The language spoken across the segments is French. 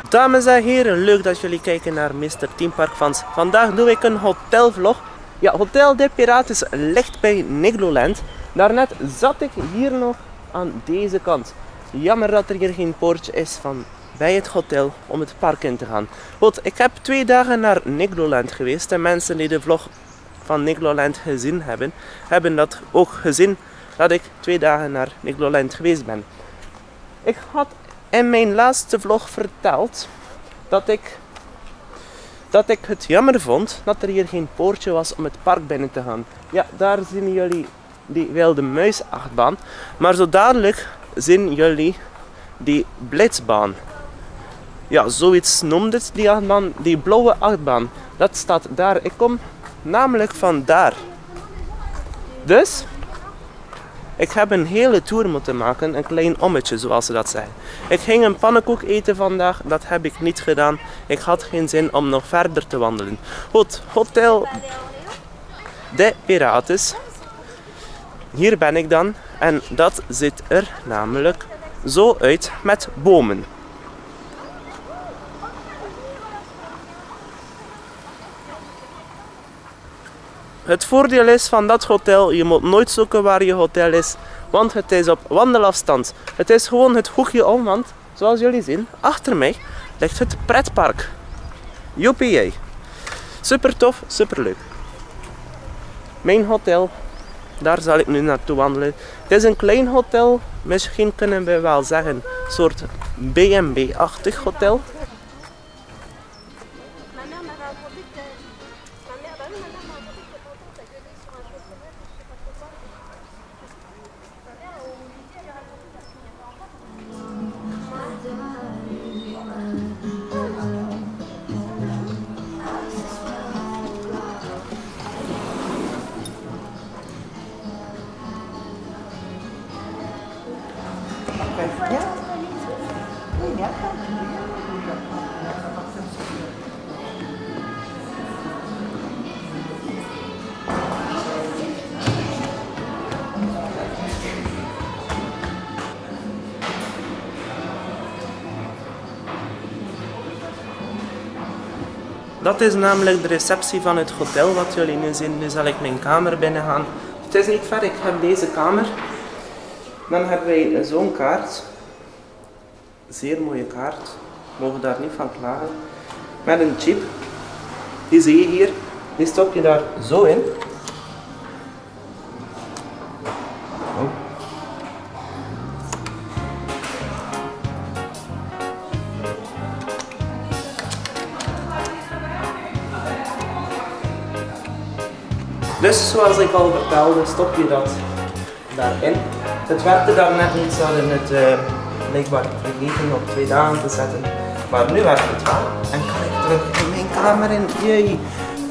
Dames en heren, leuk dat jullie kijken naar Mr. Theme Park Fans. Vandaag doe ik een hotelvlog. Ja, Hotel de Pirates ligt bij Nigloland. Daarnet zat ik hier nog aan deze kant. Jammer dat er hier geen poortje is van bij het hotel om het park in te gaan. Goed, ik heb 2 dagen naar Nigloland geweest. En mensen die de vlog van Nigloland gezien hebben, hebben dat ook gezien dat ik 2 dagen naar Nigloland geweest ben. Ik had in mijn laatste vlog verteld dat ik het jammer vond dat er hier geen poortje was om het park binnen te gaan. Ja, daar zien jullie die wilde muis achtbaan. Maar zo dadelijk zien jullie die blitzbaan. Ja, zoiets noemt het, die achtbaan, die blauwe achtbaan. Dat staat daar. Ik kom namelijk van daar. Dus ik heb een hele tour moeten maken, een klein ommetje zoals ze dat zeggen. Ik ging een pannenkoek eten vandaag, dat heb ik niet gedaan. Ik had geen zin om nog verder te wandelen. Goed, Hotel de Pirates. Hier ben ik dan en dat ziet er namelijk zo uit met bomen. Het voordeel is van dat hotel, je moet nooit zoeken waar je hotel is, want het is op wandelafstand. Het is gewoon het hoekje om, want zoals jullie zien, achter mij ligt het pretpark. Joepie. Super tof, super leuk. Mijn hotel, daar zal ik nu naartoe wandelen. Het is een klein hotel, misschien kunnen we wel zeggen, een soort B&B-achtig hotel. Dat is namelijk de receptie van het hotel wat jullie nu zien. Nu zal ik mijn kamer binnen gaan. Het is niet ver, ik heb deze kamer. Dan hebben wij zo'n kaart. Zeer mooie kaart. Mogen daar niet van klagen. Met een chip. Die zie je hier. Die stop je daar zo in. Oh. Dus zoals ik al vertelde, stop je dat daarin. Het werkte daarnet niet, ze hadden het blijkbaar vergeten op 2 dagen te zetten. Maar nu werkt het wel. En kan ik terug in mijn kamer in. Jee.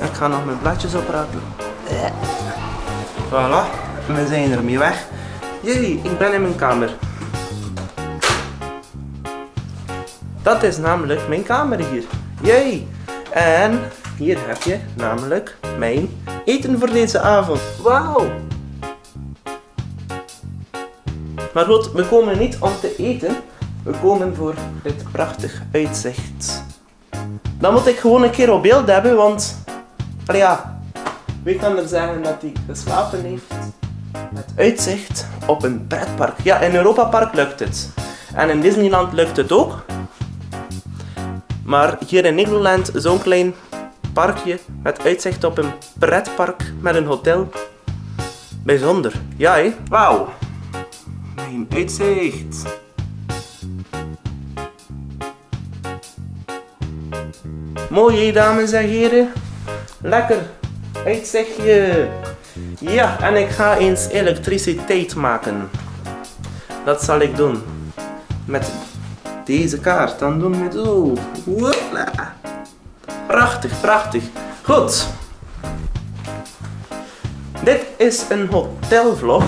Ik ga nog mijn bladjes oprapen. Voilà, we zijn ermee weg. Jee, ik ben in mijn kamer. Dat is namelijk mijn kamer hier. Jee. En hier heb je namelijk mijn eten voor deze avond. Wauw! Maar goed, we komen niet om te eten. We komen voor dit prachtig uitzicht. Dan moet ik gewoon een keer op beeld hebben, want ja, wie kan er zeggen dat hij geslapen heeft? Het uitzicht op een pretpark. Ja, in Europa Park lukt het. En in Disneyland lukt het ook. Maar hier in Nigloland, zo'n klein parkje met uitzicht op een pretpark met een hotel. Bijzonder. Ja, hé. Wauw. Mijn uitzicht. Mooi, hé, dames en heren. Lekker uitzichtje. Ja, en ik ga eens elektriciteit maken. Dat zal ik doen. Met deze kaart. Dan doen we het zo. Hopla. Prachtig, prachtig. Goed. Dit is een hotelvlog.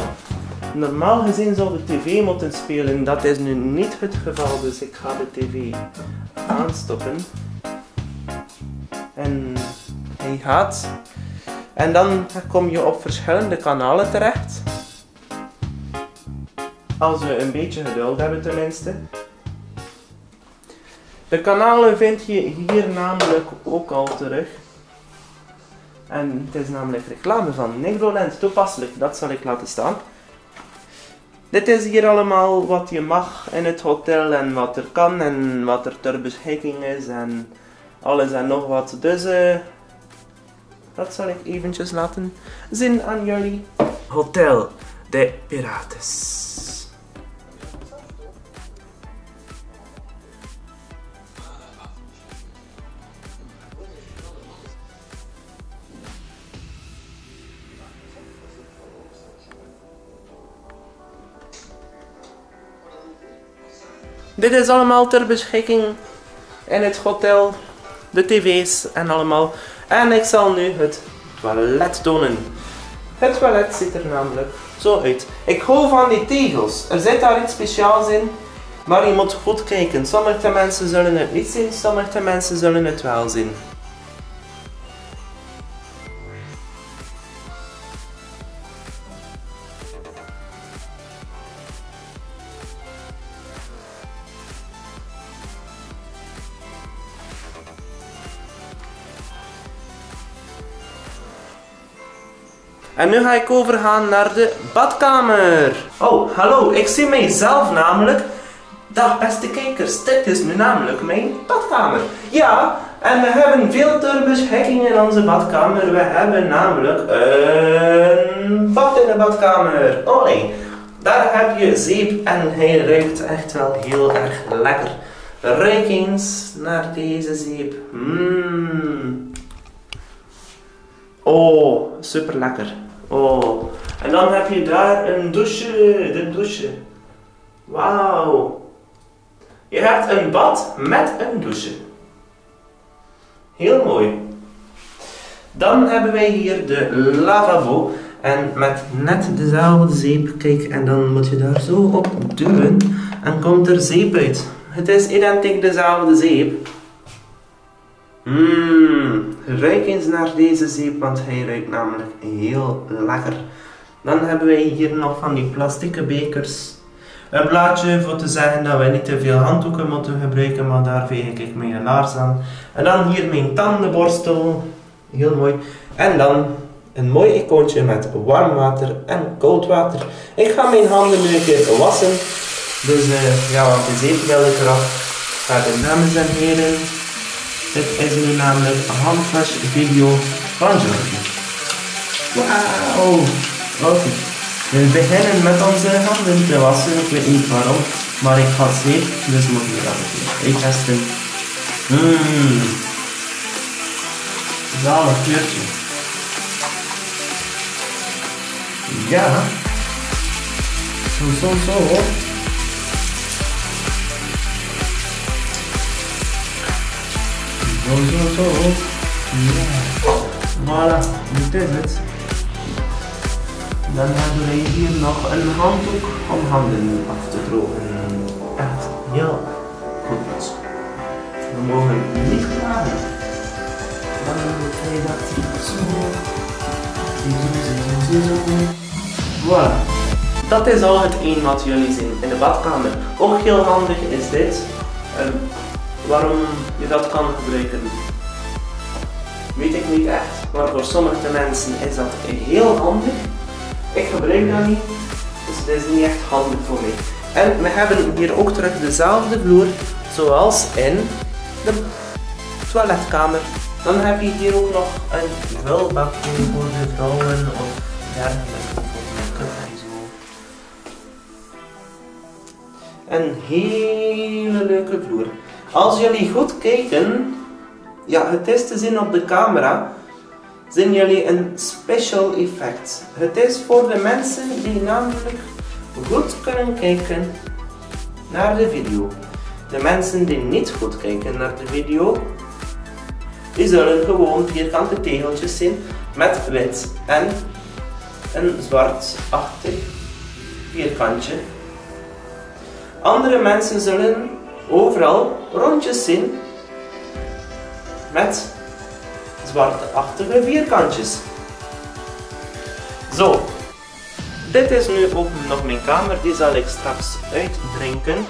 Normaal gezien zou de tv moeten spelen. Dat is nu niet het geval. Dus ik ga de tv aanstoppen. En hij gaat. En dan kom je op verschillende kanalen terecht. Als we een beetje geduld hebben tenminste. De kanalen vind je hier namelijk ook al terug. En het is namelijk reclame van Negloland, toepasselijk, dat zal ik laten staan. Dit is hier allemaal wat je mag in het hotel en wat er kan en wat er ter beschikking is en alles en nog wat. Dus dat zal ik eventjes laten zien aan jullie. Hotel de Pirates. Dit is allemaal ter beschikking in het hotel, de tv's en allemaal. En ik zal nu het toilet tonen. Het toilet ziet er namelijk zo uit. Ik hou van die tegels. Er zit daar iets speciaals in, maar je moet goed kijken. Sommige mensen zullen het niet zien, sommige mensen zullen het wel zien. En nu ga ik overgaan naar de badkamer. Oh, hallo, ik zie mijzelf namelijk. Dag beste kijkers, dit is nu namelijk mijn badkamer. Ja, en we hebben veel ter beschikking in onze badkamer. We hebben namelijk een bad in de badkamer. Olé, daar heb je zeep en hij ruikt echt wel heel erg lekker. Ruik eens naar deze zeep. Oh, super lekker. Oh, en dan heb je daar een douche, de douche. Wauw. Je hebt een bad met een douche. Heel mooi. Dan hebben wij hier de lavabo. En met net dezelfde zeep, kijk, en dan moet je daar zo op duwen. En komt er zeep uit. Het is identiek dezelfde zeep. Ruik eens naar deze zeep, want hij ruikt namelijk heel lekker. Dan hebben wij hier nog van die plastieke bekers. Een blaadje voor te zeggen dat we niet te veel handdoeken moeten gebruiken, maar daar veeg ik mijn laars aan. En dan hier mijn tandenborstel. Heel mooi. En dan een mooi icoontje met warm water en koud water. Ik ga mijn handen nu een keer wassen. Dus ja, want de zeep wil ik eraf. Verder, dames en heren. Dit is nu namelijk een handwash video van Jordi. Wauw! Oké. We beginnen met onze handen te wassen. Ik weet niet waarom, maar ik had zeep, dus moet ik dat even testen. Zalig kleurtje. Ja. Zo. Zo. Ja. Voilà, dit is het. Dan hebben wij hier nog een handdoek om handen af te drogen. Echt heel goed. We mogen niet klagen. Dan krijg je dat zo. Voilà. Dat is al het een wat jullie zien in de badkamer. Ook heel handig is dit. Waarom je dat kan gebruiken, weet ik niet echt, maar voor sommige mensen is dat heel handig. Ik gebruik dat niet, dus het is niet echt handig voor mij. En we hebben hier ook terug dezelfde vloer zoals in de toiletkamer. Dan heb je hier ook nog een vulbakje voor de vrouwen of dergelijke voor make-up en zo. Een hele leuke vloer. Als jullie goed kijken, ja, het is te zien op de camera, zien jullie een special effect. Het is voor de mensen die namelijk goed kunnen kijken naar de video. De mensen die niet goed kijken naar de video, die zullen gewoon vierkante tegeltjes zien met wit en een zwartachtig vierkantje. Andere mensen zullen overal rondjes zien met zwartachtige vierkantjes. Zo, dit is nu ook nog mijn kamer, die zal ik straks uitdrinken.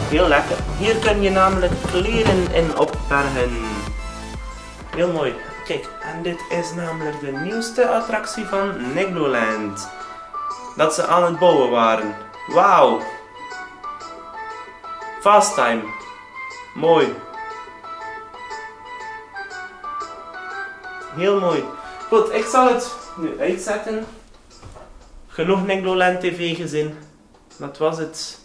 Heel lekker. Hier kun je namelijk kleren in opbergen. Heel mooi. Kijk, en dit is namelijk de nieuwste attractie van Negloland. Dat ze aan het bouwen waren. Wauw. Fast time. Mooi. Heel mooi. Goed, ik zal het nu uitzetten. Genoeg Negloland TV gezien. Dat was het.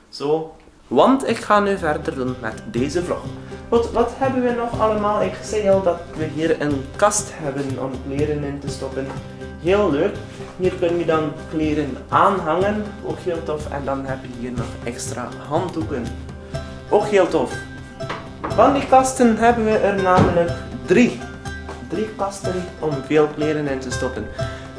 Zo. Want ik ga nu verder doen met deze vlog. Goed, wat hebben we nog allemaal? Ik zei al dat we hier een kast hebben om kleren in te stoppen. Heel leuk. Hier kun je dan kleren aanhangen. Ook heel tof. En dan heb je hier nog extra handdoeken. Ook heel tof. Van die kasten hebben we er namelijk 3. 3 kasten om veel kleren in te stoppen.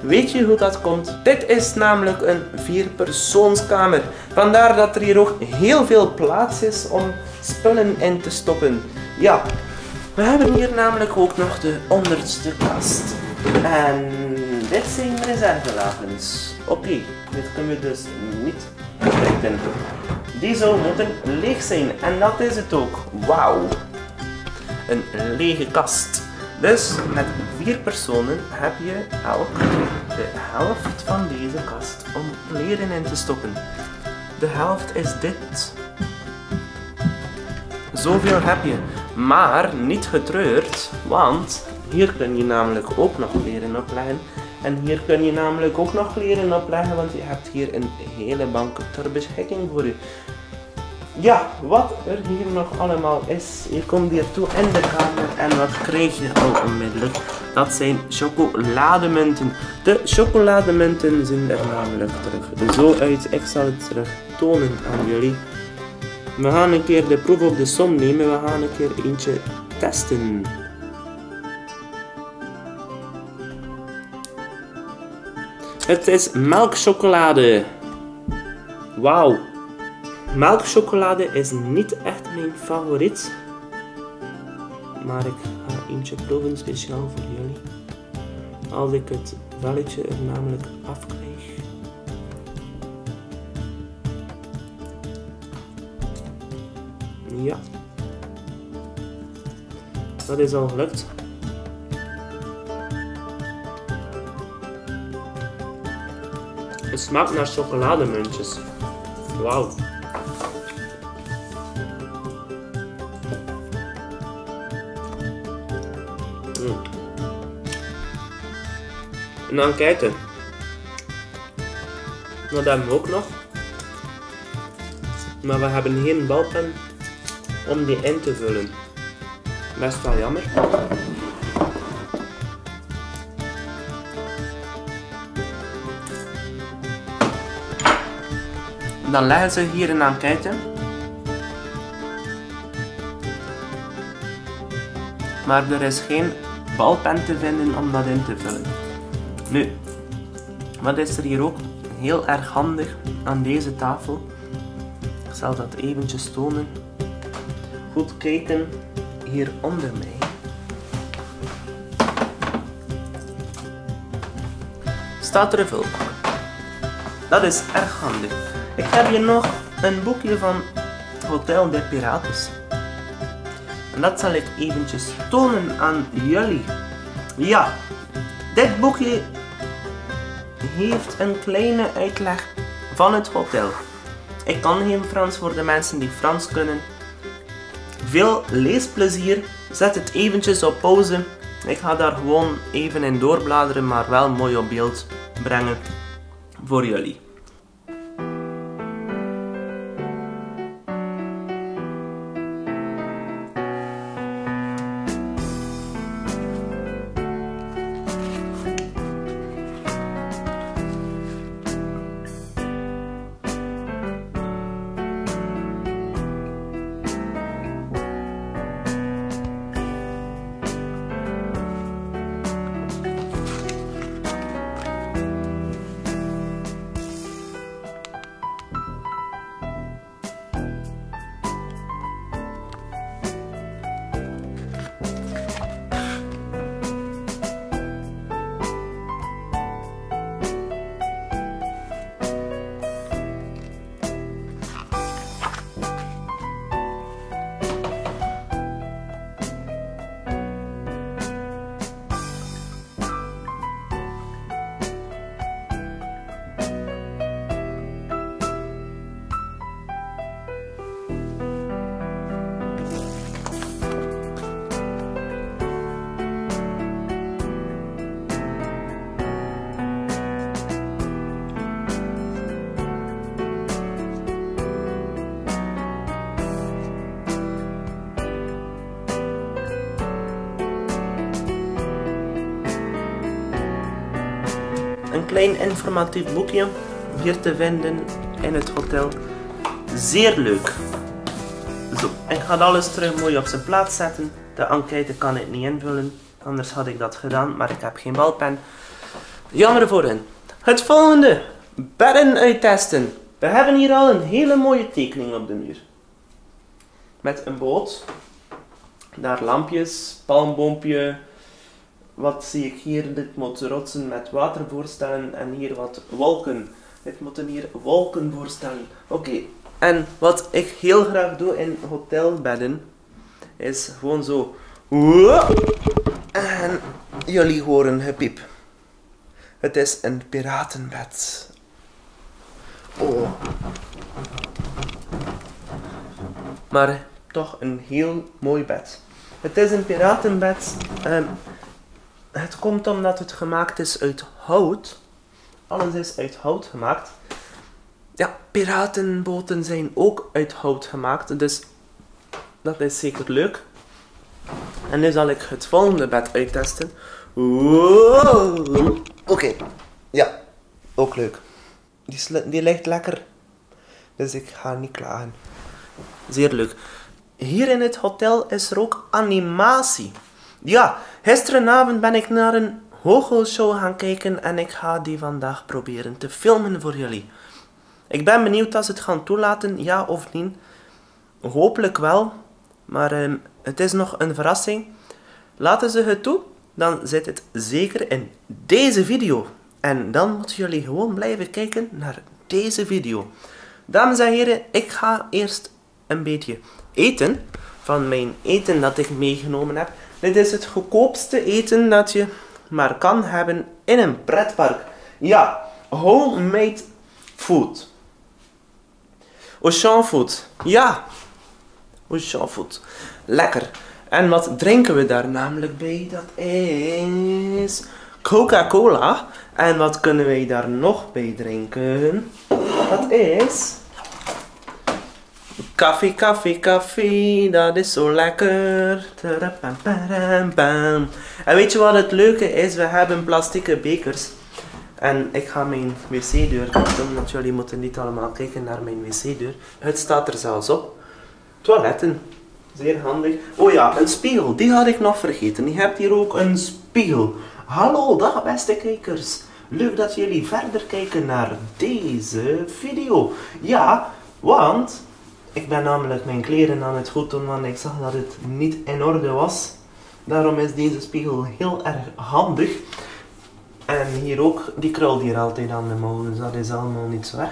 Weet je hoe dat komt? Dit is namelijk een 4-persoonskamer. Vandaar dat er hier ook heel veel plaats is om spullen in te stoppen. Ja, we hebben hier namelijk ook nog de onderste kast. En dit zijn reservelagens. Oké, dit kunnen we dus niet gebruiken. Die zou moeten leeg zijn. En dat is het ook. Wauw. Een lege kast. Dus met 4 personen heb je elk de helft van deze kast om kleren in te stoppen. De helft is dit. Zoveel heb je. Maar niet getreurd, want hier kun je namelijk ook nog kleren opleggen. En hier kun je namelijk ook nog kleren opleggen, want je hebt hier een hele bank ter beschikking voor je. Ja, wat er hier nog allemaal is. Je komt hier toe in de kamer en wat krijg je al onmiddellijk? Dat zijn chocolademunten. De chocolademunten zien er namelijk terug zo uit. Ik zal het terug tonen aan jullie. We gaan een keer de proef op de som nemen. We gaan een keer eentje testen. Het is melkchocolade. Wauw. Melkchocolade is niet echt mijn favoriet. Maar ik ga eentje proeven speciaal voor jullie. Als ik het velletje er namelijk afkrijg. Ja. Dat is al gelukt. Het smaakt naar chocolademuntjes. Wauw. Een enquête. Dat hebben we ook nog. Maar we hebben geen balpen om die in te vullen. Best wel jammer. Dan leggen ze hier een enquête. Maar er is geen balpen te vinden om dat in te vullen. Nu, wat is er hier ook heel erg handig aan deze tafel? Ik zal dat eventjes tonen. Goed kijken hier onder mij. Staat er een vulbak. Dat is erg handig. Ik heb hier nog een boekje van Hotel des Pirates. En dat zal ik eventjes tonen aan jullie. Ja, dit boekje heeft een kleine uitleg van het hotel. Ik kan geen Frans voor de mensen die Frans kunnen. Veel leesplezier. Zet het eventjes op pauze. Ik ga daar gewoon even in doorbladeren, maar wel mooi op beeld brengen voor jullie. een klein informatief boekje hier te vinden in het hotel. Zeer leuk. Zo, ik ga alles terug mooi op zijn plaats zetten. De enquête kan ik niet invullen, anders had ik dat gedaan, maar ik heb geen balpen. Jammer voor hen. Het volgende, bedden uittesten. We hebben hier al een hele mooie tekening op de muur. Met een boot, daar lampjes, palmboompje. Wat zie ik hier? Dit moet rotsen met water voorstellen en hier wat wolken. Dit moeten hier wolken voorstellen. Oké. En wat ik heel graag doe in hotelbedden, is gewoon zo. En jullie horen gepiep. Het is een piratenbed. Oh. Maar toch een heel mooi bed. Het is een piratenbed. Het komt omdat het gemaakt is uit hout. Alles is uit hout gemaakt. Ja, piratenboten zijn ook uit hout gemaakt, dus dat is zeker leuk. En nu zal ik het volgende bed uittesten. Oké. Ja, ook leuk. Die ligt lekker, dus ik ga niet klagen. Zeer leuk. Hier in het hotel is er ook animatie. Ja, gisteravond ben ik naar een goochelshow gaan kijken en ik ga die vandaag proberen te filmen voor jullie. Ik ben benieuwd als ze het gaan toelaten, ja of niet. Hopelijk wel, maar het is nog een verrassing. Laten ze het toe, dan zit het zeker in deze video. En dan moeten jullie gewoon blijven kijken naar deze video. Dames en heren, ik ga eerst een beetje eten. Van mijn eten dat ik meegenomen heb. Dit is het goedkoopste eten dat je maar kan hebben in een pretpark. Ja, homemade food. Ocean food. Ja, Ocean food. Lekker. En wat drinken we daar namelijk bij? Dat is Coca-Cola. En wat kunnen wij daar nog bij drinken? Dat is koffie, koffie, koffie. Dat is zo lekker. En weet je wat het leuke is? We hebben plastieke bekers. En ik ga mijn wc-deur doen, want jullie moeten niet allemaal kijken naar mijn wc-deur. Het staat er zelfs op. Toiletten. Zeer handig. Oh ja, een spiegel. Die had ik nog vergeten. Je hebt hier ook een spiegel. Hallo, dag beste kijkers. Leuk dat jullie verder kijken naar deze video. Ja, want ik ben namelijk mijn kleren aan het goed doen, want ik zag dat het niet in orde was. Daarom is deze spiegel heel erg handig. En hier ook, die krult hier altijd aan de mouw, dus dat is allemaal niet zo erg.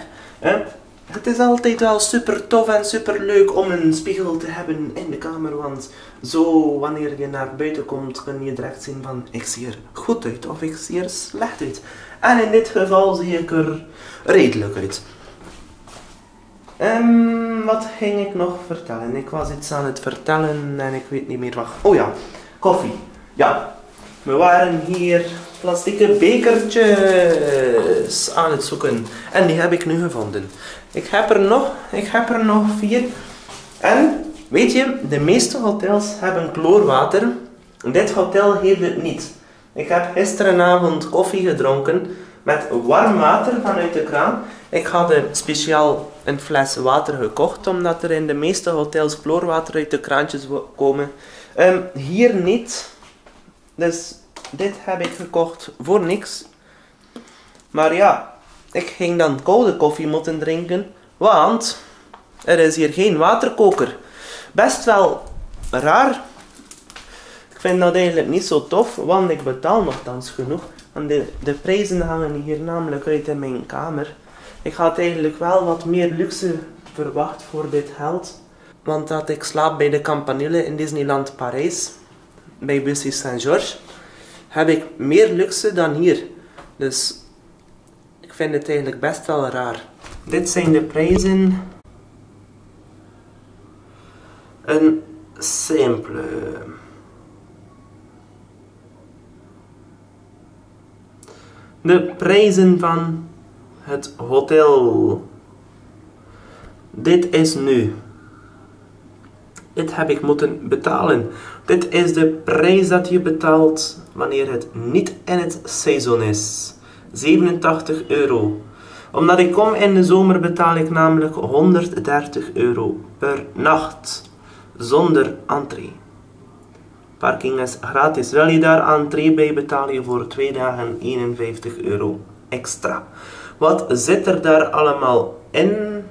Het is altijd wel super tof en super leuk om een spiegel te hebben in de kamer, want zo wanneer je naar buiten komt kun je direct zien van ik zie er goed uit of ik zie er slecht uit. En in dit geval zie ik er redelijk uit. Wat ging ik nog vertellen? Ik was iets aan het vertellen en ik weet niet meer wat. Oh ja, koffie. Ja, we waren hier plastieke bekertjes aan het zoeken. En die heb ik nu gevonden. Ik heb er nog 4. En, weet je, de meeste hotels hebben chloorwater. Dit hotel heeft het niet. Ik heb gisteravond koffie gedronken met warm water vanuit de kraan. Ik had speciaal een fles water gekocht, omdat er in de meeste hotels chloorwater uit de kraantjes komen. Hier niet. Dus dit heb ik gekocht voor niks. Maar ja, ik ging dan koude koffie moeten drinken, want er is hier geen waterkoker. Best wel raar. Ik vind dat eigenlijk niet zo tof, want ik betaal nogthans genoeg. En de prijzen hangen hier namelijk uit in mijn kamer. Ik had eigenlijk wel wat meer luxe verwacht voor dit geld. Want dat ik slaap bij de Campanile in Disneyland Parijs, bij Bussy Saint-Georges, heb ik meer luxe dan hier. Dus ik vind het eigenlijk best wel raar. Dit zijn de prijzen. Een simple. De prijzen van het hotel. Dit is nu. Dit heb ik moeten betalen. Dit is de prijs dat je betaalt wanneer het niet in het seizoen is. 87 euro. Omdat ik kom in de zomer betaal ik namelijk 130 euro per nacht. Zonder entree. Parking is gratis. Wil je daar entree bij, betaal je voor 2 dagen 51 euro extra. Wat zit er daar allemaal in?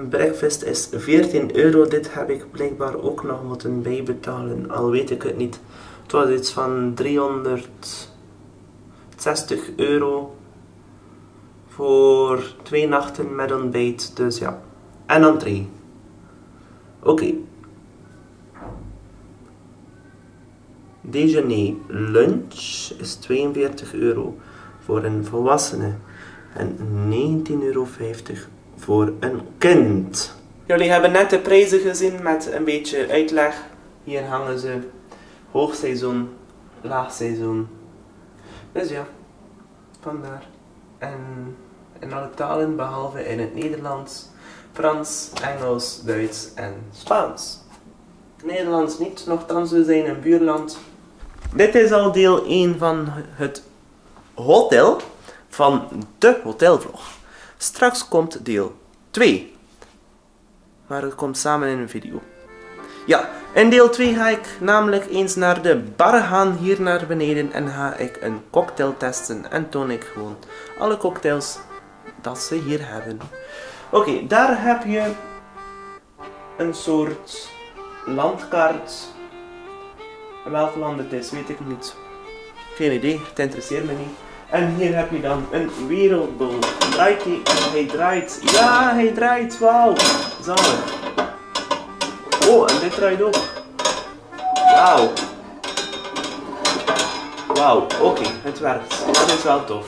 Breakfast is 14 euro. Dit heb ik blijkbaar ook nog moeten bijbetalen. Al weet ik het niet. Het was iets van 360 euro. Voor 2 nachten met ontbijt. Dus ja. En entree. Oké. Déjeuner, lunch is 42 euro voor een volwassene en 19,50 euro voor een kind. Jullie hebben net de prijzen gezien met een beetje uitleg. Hier hangen ze. Hoogseizoen, laagseizoen. Dus ja, vandaar. En in alle talen behalve in het Nederlands, Frans, Engels, Duits en Spaans. Nederlands niet, nochtans we zijn een buurland. Dit is al deel 1 van het hotel van de hotelvlog. Straks komt deel 2. Maar het komt samen in een video. Ja, in deel 2 ga ik namelijk eens naar de bar gaan hier naar beneden en ga ik een cocktail testen en toon ik gewoon alle cocktails dat ze hier hebben. Oké, daar heb je een soort landkaart. Welk land het is, weet ik niet. Geen idee, het interesseert me niet. En hier heb je dan een wereldbol. Draait hij? Hij draait. Ja, hij draait. Wauw. Zalig. Oh, en dit draait ook. Wauw. Wauw, oké, het werkt. Dat is wel tof.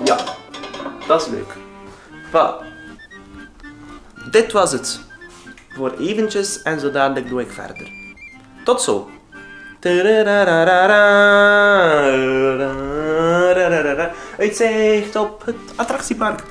Ja, dat is leuk. Voilà. Dit was het. Voor eventjes en zo dadelijk doe ik verder. Tot zo. Uitzicht op het attractiepark.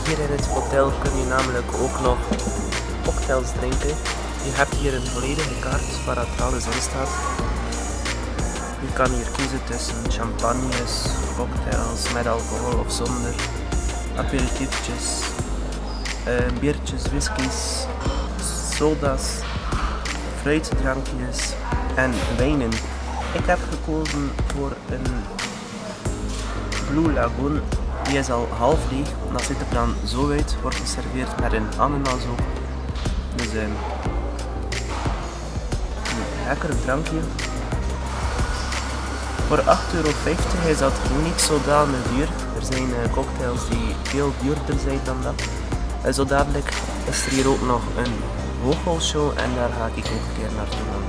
Hier in het hotel kun je namelijk ook nog cocktails drinken. Je hebt hier een volledige kaart waar het alles in staat. Je kan hier kiezen tussen champagnes, cocktails met alcohol of zonder, aperitiefjes, biertjes, whiskies, soda's, fruitdrankjes en wijnen. Ik heb gekozen voor een Blue Lagoon. Die is al half leeg, dat ziet er dan zo uit, wordt geserveerd met een ananas ook. Dus een lekker drankje. Voor 8,50 euro is dat niet zodanig duur. Er zijn cocktails die veel duurder zijn dan dat. En zo dadelijk is er hier ook nog een vogelshow en daar ga ik ook een keer naartoe gaan.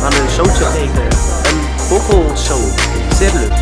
Een showtje kijken, een vogelshow, zeer leuk.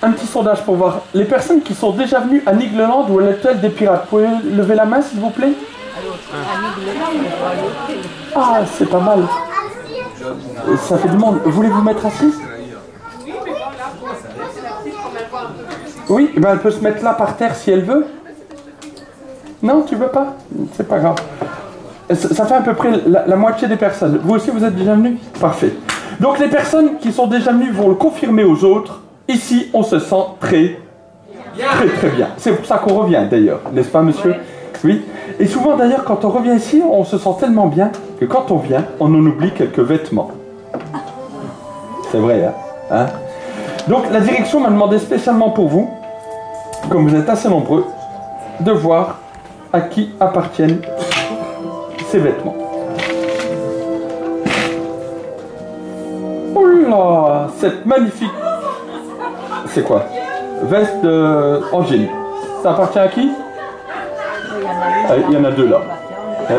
un petit sondage pour voir. Les personnes qui sont déjà venues à Nigloland ou à l'hôtel des pirates, pouvez lever la main s'il vous plaît? Ah, c'est pas mal. Ça fait du monde. Voulez-vous mettre assis? Oui, ben elle peut se mettre là par terre si elle veut. Non, tu veux pas? C'est pas grave. Ça fait à peu près la moitié des personnes. Vous aussi, vous êtes déjà venus? Parfait. Donc les personnes qui sont déjà venues vont le confirmer aux autres. Ici, on se sent très bien. C'est pour ça qu'on revient d'ailleurs, n'est-ce pas monsieur? Oui. Et souvent d'ailleurs, quand on revient ici, on se sent tellement bien que quand on vient, on en oublie quelques vêtements. C'est vrai, hein? Donc la direction m'a demandé spécialement pour vous, comme vous êtes assez nombreux, de voir à qui appartiennent ces vêtements. Oh là, cette magnifique... C'est quoi? Veste en jean. Ça appartient à qui? Il y en a deux là.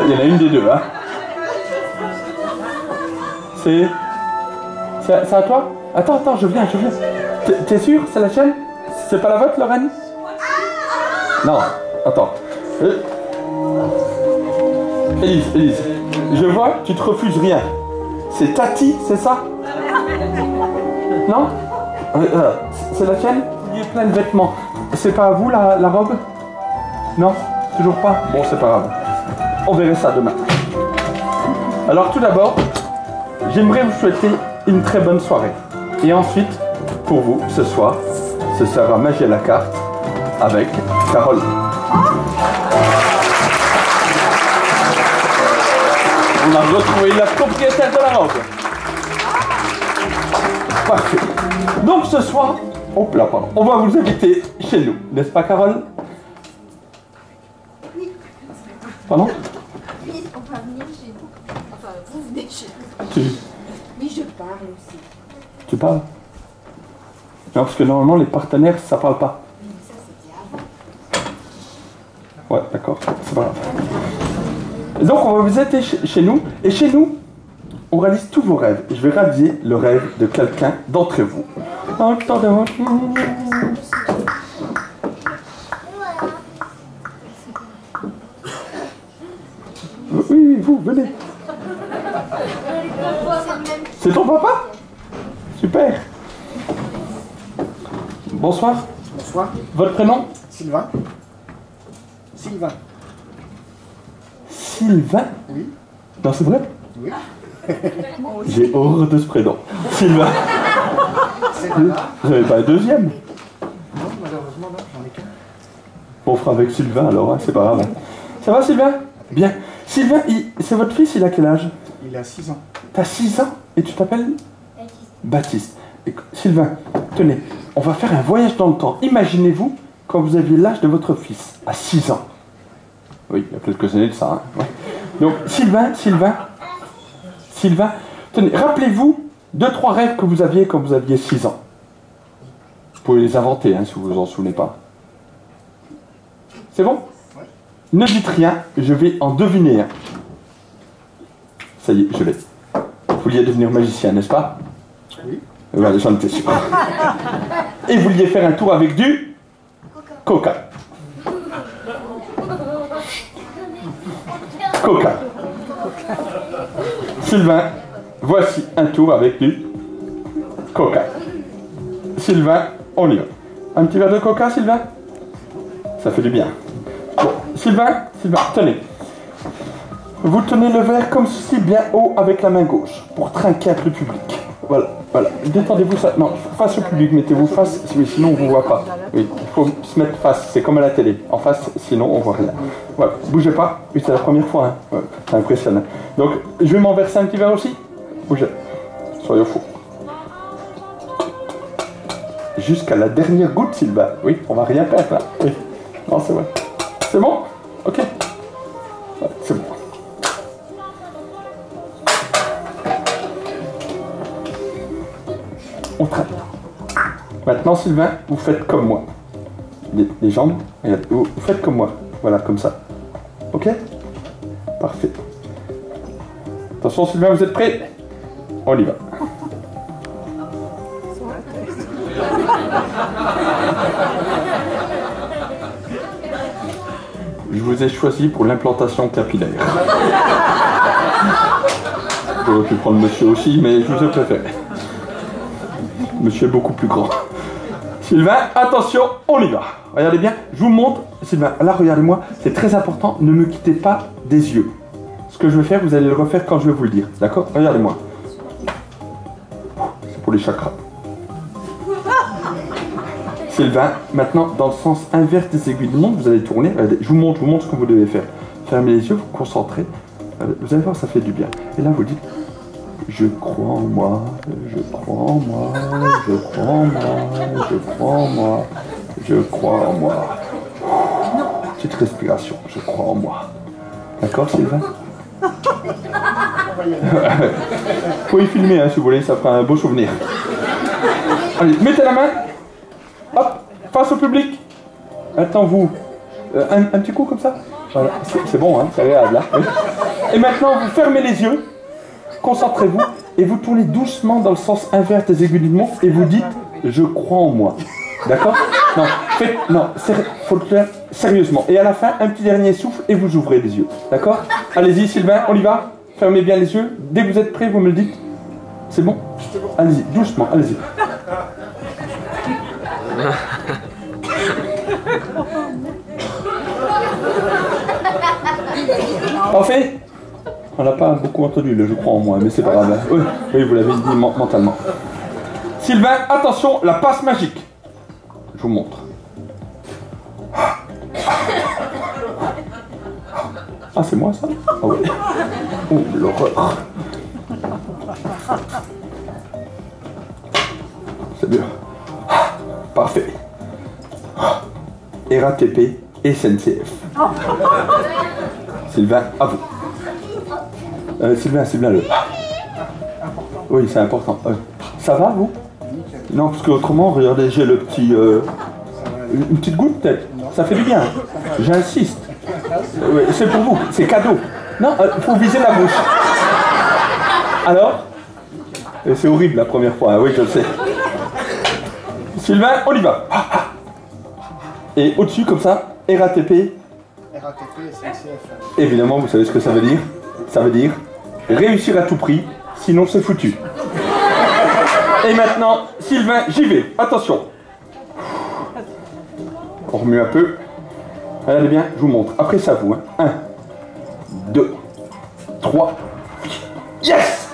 Il y en a une des deux, hein? C'est à toi? Attends, je viens. T'es sûr? C'est la tienne? C'est pas la vôtre, Lorraine? Non, attends. Élise, je vois, tu te refuses rien. C'est Tati, c'est ça? Non? C'est la tienne? Il y a plein de vêtements. C'est pas à vous la robe? Non? Toujours pas? Bon, c'est pas grave. On verra ça demain. Alors tout d'abord, j'aimerais vous souhaiter une très bonne soirée. Et ensuite, pour vous, ce soir, ce sera Magie à la carte avec Carole. On a retrouvé la propriétaire de la robe. Parfait. Donc ce soir, hop là, pardon, on va vous inviter chez nous, n'est-ce pas Carole? Oui. Pardon? Oui, on va venir chez nous. Enfin, vous venez chez nous. Oui, je parle aussi. Tu parles? Non, parce que normalement les partenaires, ça parle pas. Oui, mais ça c'était avant. Ouais, d'accord, c'est pas grave. Donc on va vous aider chez nous, et chez nous, on réalise tous vos rêves. Je vais réaliser le rêve de quelqu'un d'entre vous. Oui, vous, venez. C'est ton papa? Super. Bonsoir. Bonsoir. Votre prénom? Sylvain. Sylvain. Sylvain? Oui. Non, c'est vrai? Oui. J'ai horreur de ce prénom. Sylvain. C'est là. Vous n'avez pas un deuxième? Non, malheureusement, non, j'en ai qu'un. On fera avec Sylvain alors, hein, c'est pas grave. Ça va Sylvain? Bien. Sylvain, c'est votre fils, il a quel âge? Il a 6 ans. T'as 6 ans et tu t'appelles? Baptiste. Sylvain, tenez, on va faire un voyage dans le temps. Imaginez-vous quand vous aviez l'âge de votre fils, à 6 ans. Oui, il y a quelques années de ça. Hein, ouais. Donc, Sylvain, tenez, rappelez-vous 2-3 rêves que vous aviez quand vous aviez 6 ans. Vous pouvez les inventer, hein, si vous vous en souvenez pas. C'est bon? Ouais. Ne dites rien, je vais en deviner un. Ça y est, je l'ai. Vous vouliez devenir magicien, n'est-ce pas? Oui. Voilà, j'en étais sûr. Et vous vouliez faire un tour avec du Coca. Coca. Sylvain, voici un tour avec du Coca. Sylvain, on y va. Un petit verre de Coca, Sylvain? Ça fait du bien. Bon, Sylvain, tenez. Vous tenez le verre comme ceci, bien haut avec la main gauche, pour trinquer un peu le public. Voilà. Détendez-vous ça. Non, face au public, mettez-vous face, oui, sinon on ne vous voit pas. Oui, il faut se mettre face, c'est comme à la télé. En face, sinon on ne voit rien. Voilà, bougez pas. Oui, c'est la première fois, hein. Ouais, c'est impressionnant. Donc, je vais m'en verser un petit verre aussi. Bougez. Soyez au fond. Jusqu'à la dernière goutte, Sylvain. Oui, on va rien perdre là. Oui. Non, c'est vrai. C'est bon? Ok. Ouais, c'est bon. On traite. Maintenant, Sylvain, vous faites comme moi. Les jambes, vous faites comme moi. Voilà, comme ça. Ok? Parfait. Attention, Sylvain, vous êtes prêts? On y va. Je vous ai choisi pour l'implantation capillaire. J'aurais pu prendre monsieur aussi, mais je vous ai préféré. Monsieur est beaucoup plus grand. Sylvain, attention, on y va. Regardez bien, je vous montre. Sylvain, là, regardez-moi, c'est très important, ne me quittez pas des yeux. Ce que je vais faire, vous allez le refaire quand je vais vous le dire. D'accord? Regardez-moi. C'est pour les chakras. Sylvain, maintenant, dans le sens inverse des aiguilles de montre, vous allez tourner. Regardez, je vous montre ce que vous devez faire. Fermez les yeux, vous concentrez. Vous allez voir, ça fait du bien. Et là, vous dites, je crois en moi, je crois en moi, je crois en moi, je crois en moi, je crois en moi. Petite respiration, je crois en moi. D'accord, Sylvain? Faut y filmer, hein, si vous voulez, ça fera un beau souvenir. Allez, mettez la main. Hop, face au public. Maintenant, vous, un petit coup comme ça. Voilà, c'est bon, hein, c'est agréable. Hein, oui. Et maintenant, vous fermez les yeux. Concentrez-vous et vous tournez doucement dans le sens inverse des aiguilles de montre et vous dites « Je crois en moi ». D'accord? Non, faut le faire sérieusement. Et à la fin, un petit dernier souffle et vous ouvrez les yeux. D'accord? Allez-y Sylvain, on y va. Fermez bien les yeux. Dès que vous êtes prêts, vous me le dites. C'est bon? Allez-y, doucement, allez-y. Parfait? On n'a pas beaucoup entendu le je crois en moi, mais c'est pas grave. Oui, vous l'avez dit mentalement. Sylvain, attention, la passe magique. Je vous montre. Ah, c'est moi ça? Ah oui. Oh, l'horreur. C'est bien. Parfait. RATP et SNCF. Sylvain, à vous. Sylvain, le... Oui, c'est important. Ça va, vous? Non, parce qu'autrement, regardez, j'ai le petit... Une petite goutte, peut-être? Ça fait du bien. J'insiste. Oui, c'est pour vous, c'est cadeau. Non, faut viser la bouche. Alors? C'est horrible la première fois, hein, oui, je le sais. Sylvain, on y va. Et au-dessus, comme ça, RATP. RATP, SNCF. Évidemment, vous savez ce que ça veut dire? Ça veut dire réussir à tout prix, sinon c'est foutu. Et maintenant, Sylvain, j'y vais. Attention. On remue un peu. Regardez bien, je vous montre. Après, c'est à vous. 1, 2, 3. Yes!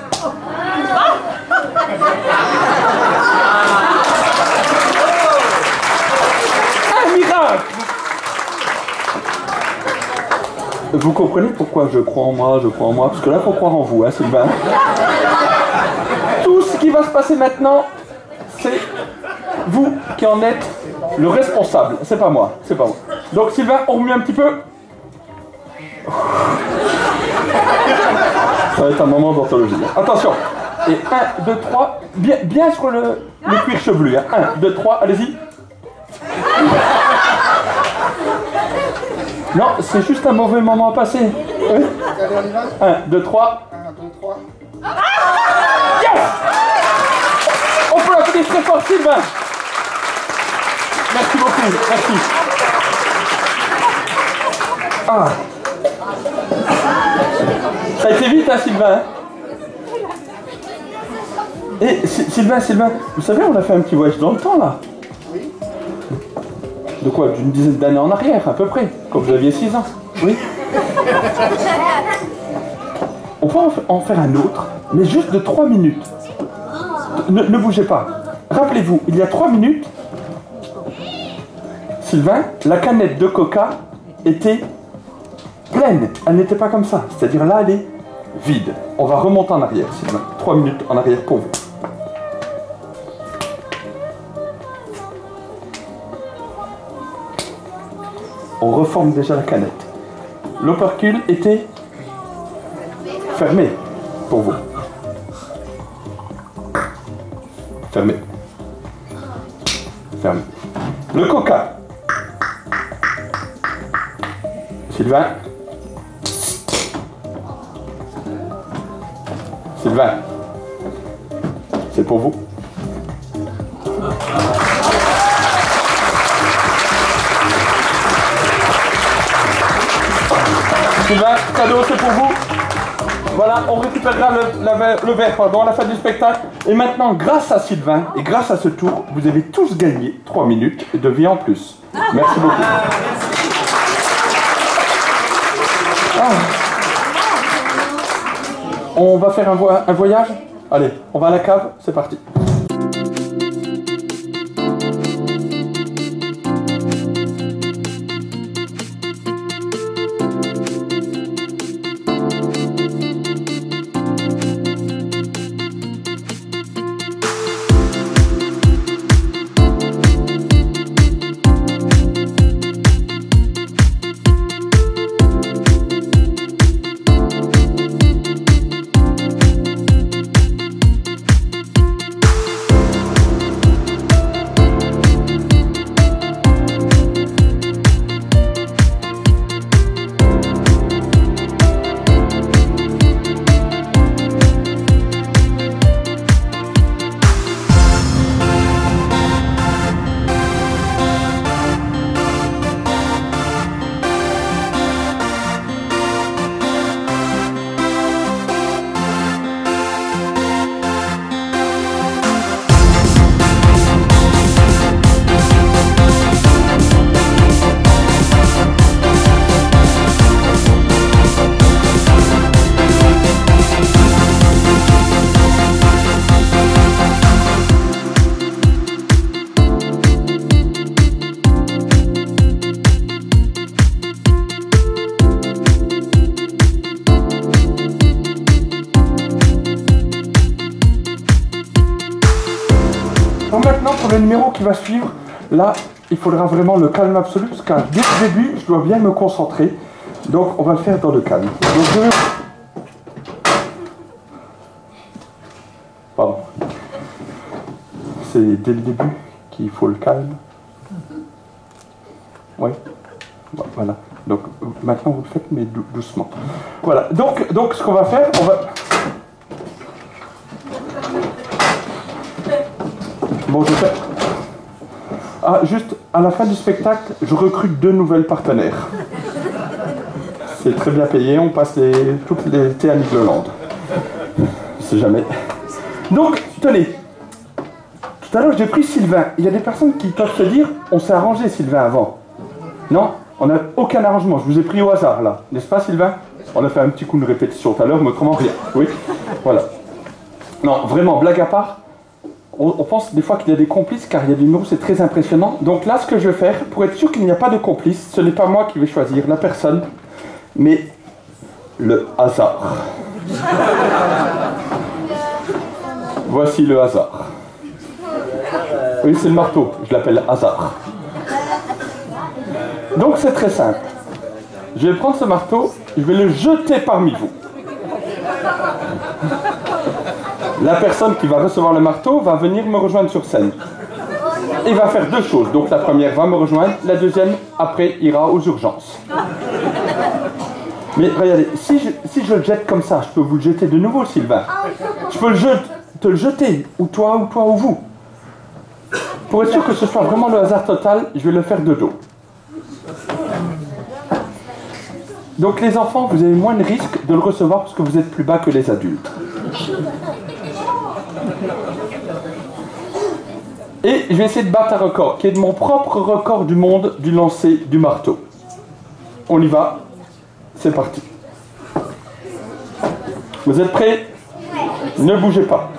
Un miracle! Vous comprenez pourquoi je crois en moi, parce que là, il faut croire en vous, hein, Sylvain. Tout ce qui va se passer maintenant, c'est vous qui en êtes le responsable. C'est pas moi, c'est pas moi. Donc, Sylvain, on remue un petit peu. Ça va être un moment d'anthologie. Attention. Et 1, 2, 3. Bien sur le cuir chevelu. 1, 2, 3. Allez-y. Non, c'est juste un mauvais moment à passer. Oui. 1, 2, 3. 1, 2, 3. Yes! On peut appeler très fort Sylvain. Merci beaucoup, merci. Ah. Ça a été vite, hein, Sylvain? Et Sylvain, vous savez, on a fait un petit voyage dans le temps, là. Oui. De quoi? D'une dizaine d'années en arrière, à peu près, quand vous aviez 6 ans. Oui. On peut en faire un autre, mais juste de 3 minutes. Ne bougez pas. Rappelez-vous, il y a 3 minutes, Sylvain, la canette de coca était pleine. Elle n'était pas comme ça. C'est-à-dire là, elle est vide. On va remonter en arrière, Sylvain. 3 minutes en arrière pour vous. On reforme déjà la canette. L'opercule était fermé pour vous. Fermé. Fermé. Le coca. Sylvain. Sylvain. C'est pour vous. Sylvain, cadeau, c'est pour vous. Voilà, on récupérera le verre à la fin du spectacle. Et maintenant, grâce à Sylvain et grâce à ce tour, vous avez tous gagné 3 minutes de vie en plus. Merci beaucoup. On va faire un voyage. Allez, on va à la cave, c'est parti. Donc maintenant, pour le numéro qui va suivre, là, il faudra vraiment le calme absolu, parce qu'à dès le début, je dois bien me concentrer. Donc, on va le faire dans le calme. Donc, je vais... Pardon. C'est dès le début qu'il faut le calme. Oui. Voilà. Donc, maintenant, vous le faites, mais doucement. Voilà. Donc ce qu'on va faire, on va... Bon, je fais... Ah, juste, à la fin du spectacle, je recrute 2 nouvelles partenaires. C'est très bien payé, on passe toutes les étés à Nigloland. Je sais jamais. Donc, tenez. Tout à l'heure, j'ai pris Sylvain. Il y a des personnes qui peuvent se dire, on s'est arrangé Sylvain avant. Non, on n'a aucun arrangement. Je vous ai pris au hasard, là. N'est-ce pas, Sylvain? On a fait un petit coup de répétition tout à l'heure, mais autrement rien. Oui, voilà. Non, vraiment, blague à part. On pense des fois qu'il y a des complices, car il y a des numéros, c'est très impressionnant. Donc là, ce que je vais faire, pour être sûr qu'il n'y a pas de complice, ce n'est pas moi qui vais choisir la personne, mais le hasard. Voici le hasard. Oui, c'est le marteau, je l'appelle hasard. Donc c'est très simple. Je vais prendre ce marteau, je vais le jeter parmi vous. La personne qui va recevoir le marteau va venir me rejoindre sur scène. Il va faire 2 choses. Donc la première va me rejoindre, la deuxième, après, ira aux urgences. Mais regardez, si je le jette comme ça, je peux vous le jeter de nouveau, Sylvain. Je peux te le jeter, ou toi, ou vous. Pour être sûr que ce soit vraiment le hasard total, je vais le faire de dos. Donc les enfants, vous avez moins de risque de le recevoir parce que vous êtes plus bas que les adultes. Et je vais essayer de battre un record, qui est de mon propre record du monde du lancer du marteau. On y va. C'est parti. Vous êtes prêts? Ne bougez pas.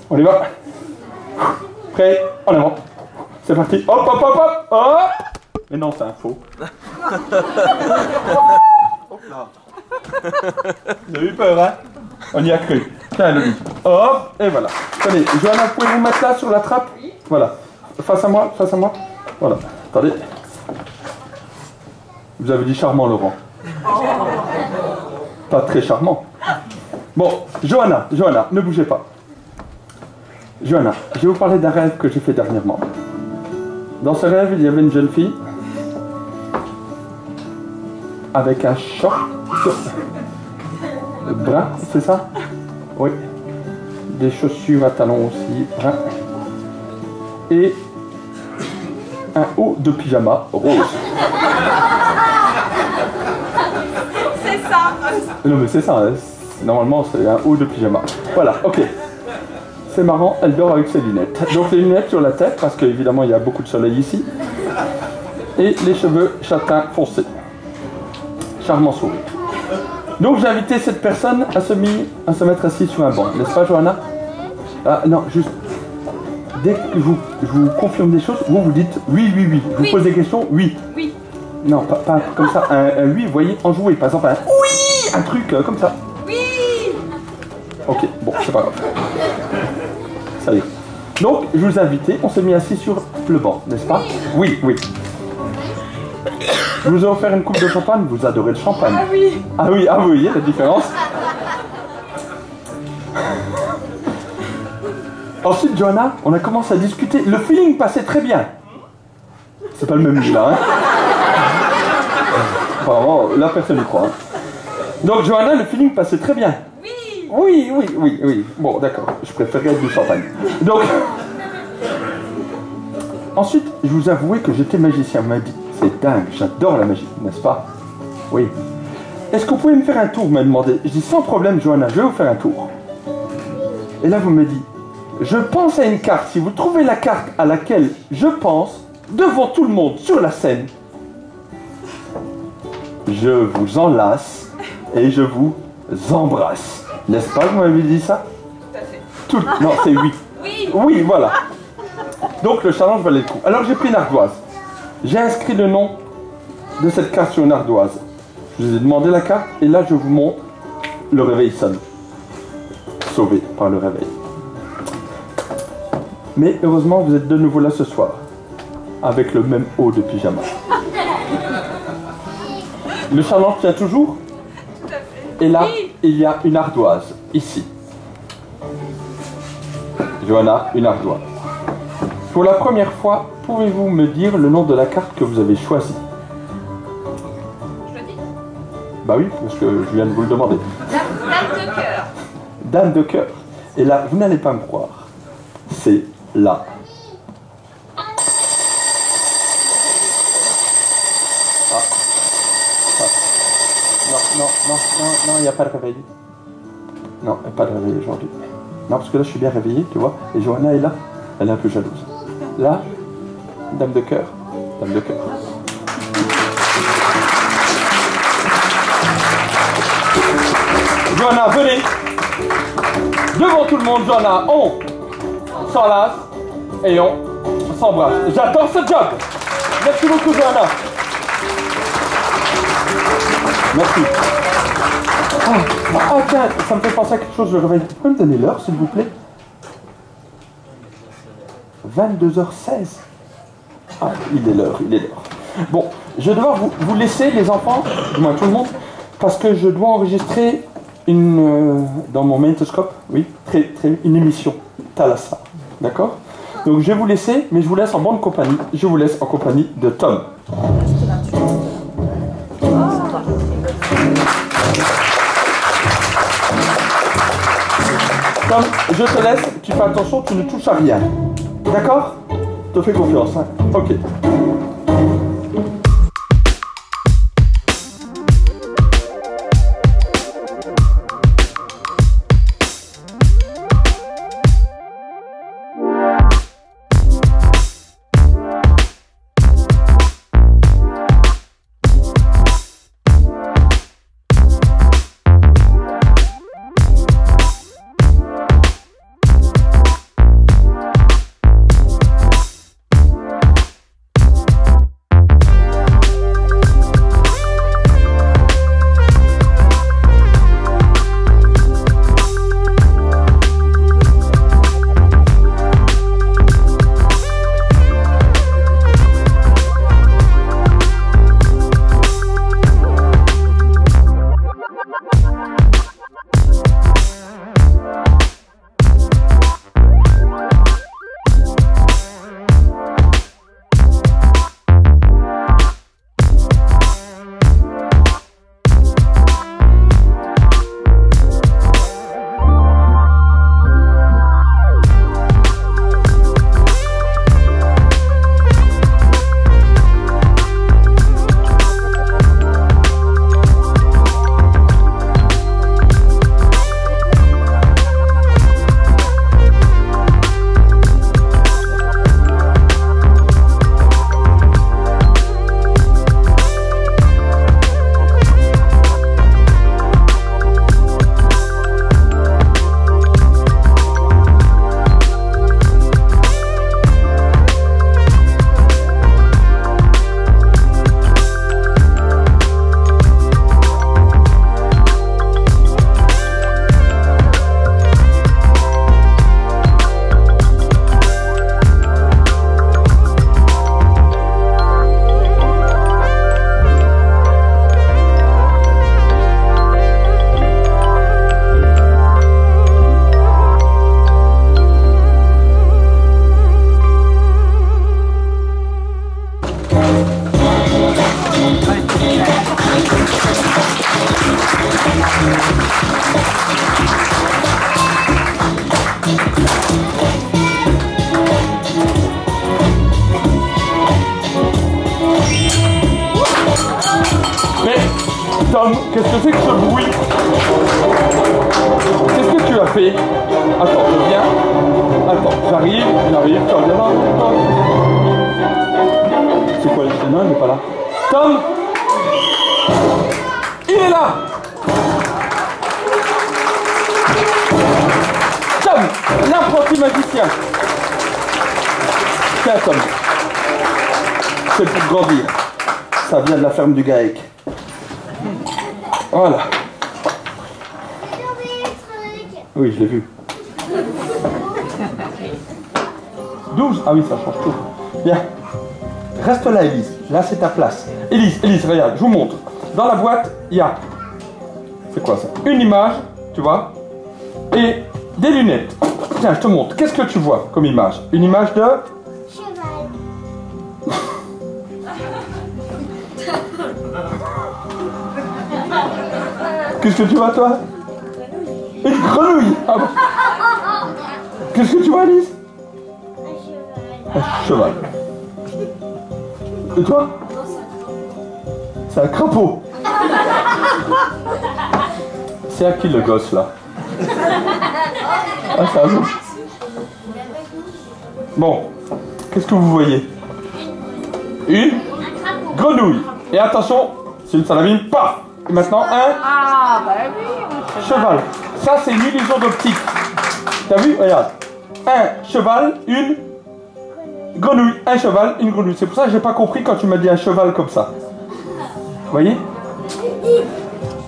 On y va. Prêt? En avant. C'est parti. Hop, hop, hop, hop, hop. Mais non, c'est un faux. Hop là. Vous avez eu peur, hein? On y a cru. Tiens, Elodie. Hop, et voilà. Attendez, Johanna, vous pouvez vous mettre là sur la trappe? Voilà. Face à moi, face à moi. Voilà. Attendez. Vous avez dit charmant, Laurent. Pas très charmant. Bon, Johanna, ne bougez pas. Johanna, je vais vous parler d'un rêve que j'ai fait dernièrement. Dans ce rêve, il y avait une jeune fille avec un short brun, c'est ça? Oui. Des chaussures à talons aussi, brun. Et un haut de pyjama rose. C'est ça. Non mais c'est ça, hein. Normalement c'est un haut de pyjama. Voilà, ok. C'est marrant, elle dort avec ses lunettes. Donc les lunettes sur la tête, parce qu'évidemment il y a beaucoup de soleil ici. Et les cheveux châtain foncés. Charmant sourire. Donc j'ai invité cette personne à se mettre assise sur un banc, n'est-ce pas Johanna? Ah non, juste, dès que je vous confirme des choses, vous dites oui, oui, oui. Je vous pose des questions, oui. Oui. Non, pas comme ça, un oui, vous voyez, enjoué, par exemple un oui, un truc comme ça. Oui. Ok, bon, c'est pas grave. Ça y est. Donc, je vous ai invité, on s'est mis assis sur le banc, n'est-ce pas? Oui, oui. Je vous ai offert une coupe de champagne, vous adorez le champagne. Ah oui. Ah oui, ah vous voyez la différence. Ensuite, Johanna, on a commencé à discuter. Le feeling passait très bien. C'est pas le même lui là, hein. Apparemment, la personne y croit. Hein. Donc, Johanna, le feeling passait très bien. Oui. Oui, oui, oui, oui. Bon, d'accord, je préférerais du champagne. Donc, ensuite, je vous avouais que j'étais magicien. On m'a dit, c'est dingue, j'adore la magie, n'est-ce pas? Oui. Est-ce que vous pouvez me faire un tour, m'a demandé. Je dis, sans problème, Johanna, je vais vous faire un tour. Et là, vous me dites, je pense à une carte. Si vous trouvez la carte à laquelle je pense, devant tout le monde, sur la scène, je vous enlace et je vous embrasse. N'est-ce pas que vous m'avez dit ça? Tout à fait. Non, c'est oui. Oui. Oui, voilà. Donc le challenge valait le coup. Alors j'ai pris une ardoise. J'ai inscrit le nom de cette carte sur une ardoise. Je vous ai demandé la carte et là je vous montre. Le réveil sonne. Sauvé par le réveil. Mais heureusement vous êtes de nouveau là ce soir. Avec le même haut de pyjama. Le challenge tient toujours. Tout à fait. Et là, Oui. il y a une ardoise, ici. Johanna, une ardoise. Pour la première fois, pouvez-vous me dire le nom de la carte que vous avez choisie? Je le dis. Bah oui, parce que je viens de vous le demander. Dame de cœur. Dame de cœur. Et là, vous n'allez pas me croire. C'est là. Non, il n'y a pas de réveil. Non, il n'y a pas de réveil aujourd'hui. Non, parce que là, je suis bien réveillé, tu vois. Et Johanna est là, elle est un peu jalouse. Là, dame de cœur. Dame de cœur. Johanna, venez. Devant tout le monde, Johanna, on s'enlace et on s'embrasse. J'adore ce job. Merci beaucoup, Johanna. Merci. Ah, tiens, ça me fait penser à quelque chose, le réveil. Vous pouvez me donner l'heure, s'il vous plaît? 22h16. Ah, il est l'heure, il est l'heure. Bon, je vais devoir vous laisser, les enfants, du moins tout le monde, parce que je dois enregistrer dans mon magnétoscope, oui, une émission, Thalassa. D'accord? Donc je vais vous laisser, mais je vous laisse en bonne compagnie. Je vous laisse en compagnie de Tom. Tom, je te laisse, tu fais attention, tu ne touches à rien. D'accord? Je te fais confiance, hein? Ok. Tom, qu'est-ce que c'est que ce bruit? Qu'est-ce que tu as fait? Attends, je viens. Attends, j'arrive. Tom, viens là. C'est quoi les chaînes? Non, il n'est pas là. Tom! Il est là! Tom, l'apprenti magicien. Tiens, Tom. C'est pour grandir. Ça vient de la ferme du GAEC. Voilà. Oui, je l'ai vu. 12. Ah oui, ça change tout. Bien. Reste là, Élise. Là, c'est ta place. Élise, regarde, je vous montre. Dans la boîte, il y a... C'est quoi ça? Une image, tu vois, et des lunettes. Tiens, je te montre. Qu'est-ce que tu vois comme image? Une image de... Cheval. Qu'est-ce que tu vois, toi? Une grenouille. Ah bon. Qu'est-ce que tu vois, Alice? Un cheval. Et toi? C'est un crapaud. C'est à qui le gosse, là? Ah, c'est à vous. Bon. Qu'est-ce que vous voyez? Une grenouille. Et attention, c'est une salamine, paf! Et maintenant, un... Ah, bah oui, cheval. Ça, c'est une illusion d'optique. T'as vu? Regarde. Un cheval, une grenouille. Un cheval, une grenouille. C'est pour ça que j'ai pas compris quand tu m'as dit un cheval comme ça. Vous voyez?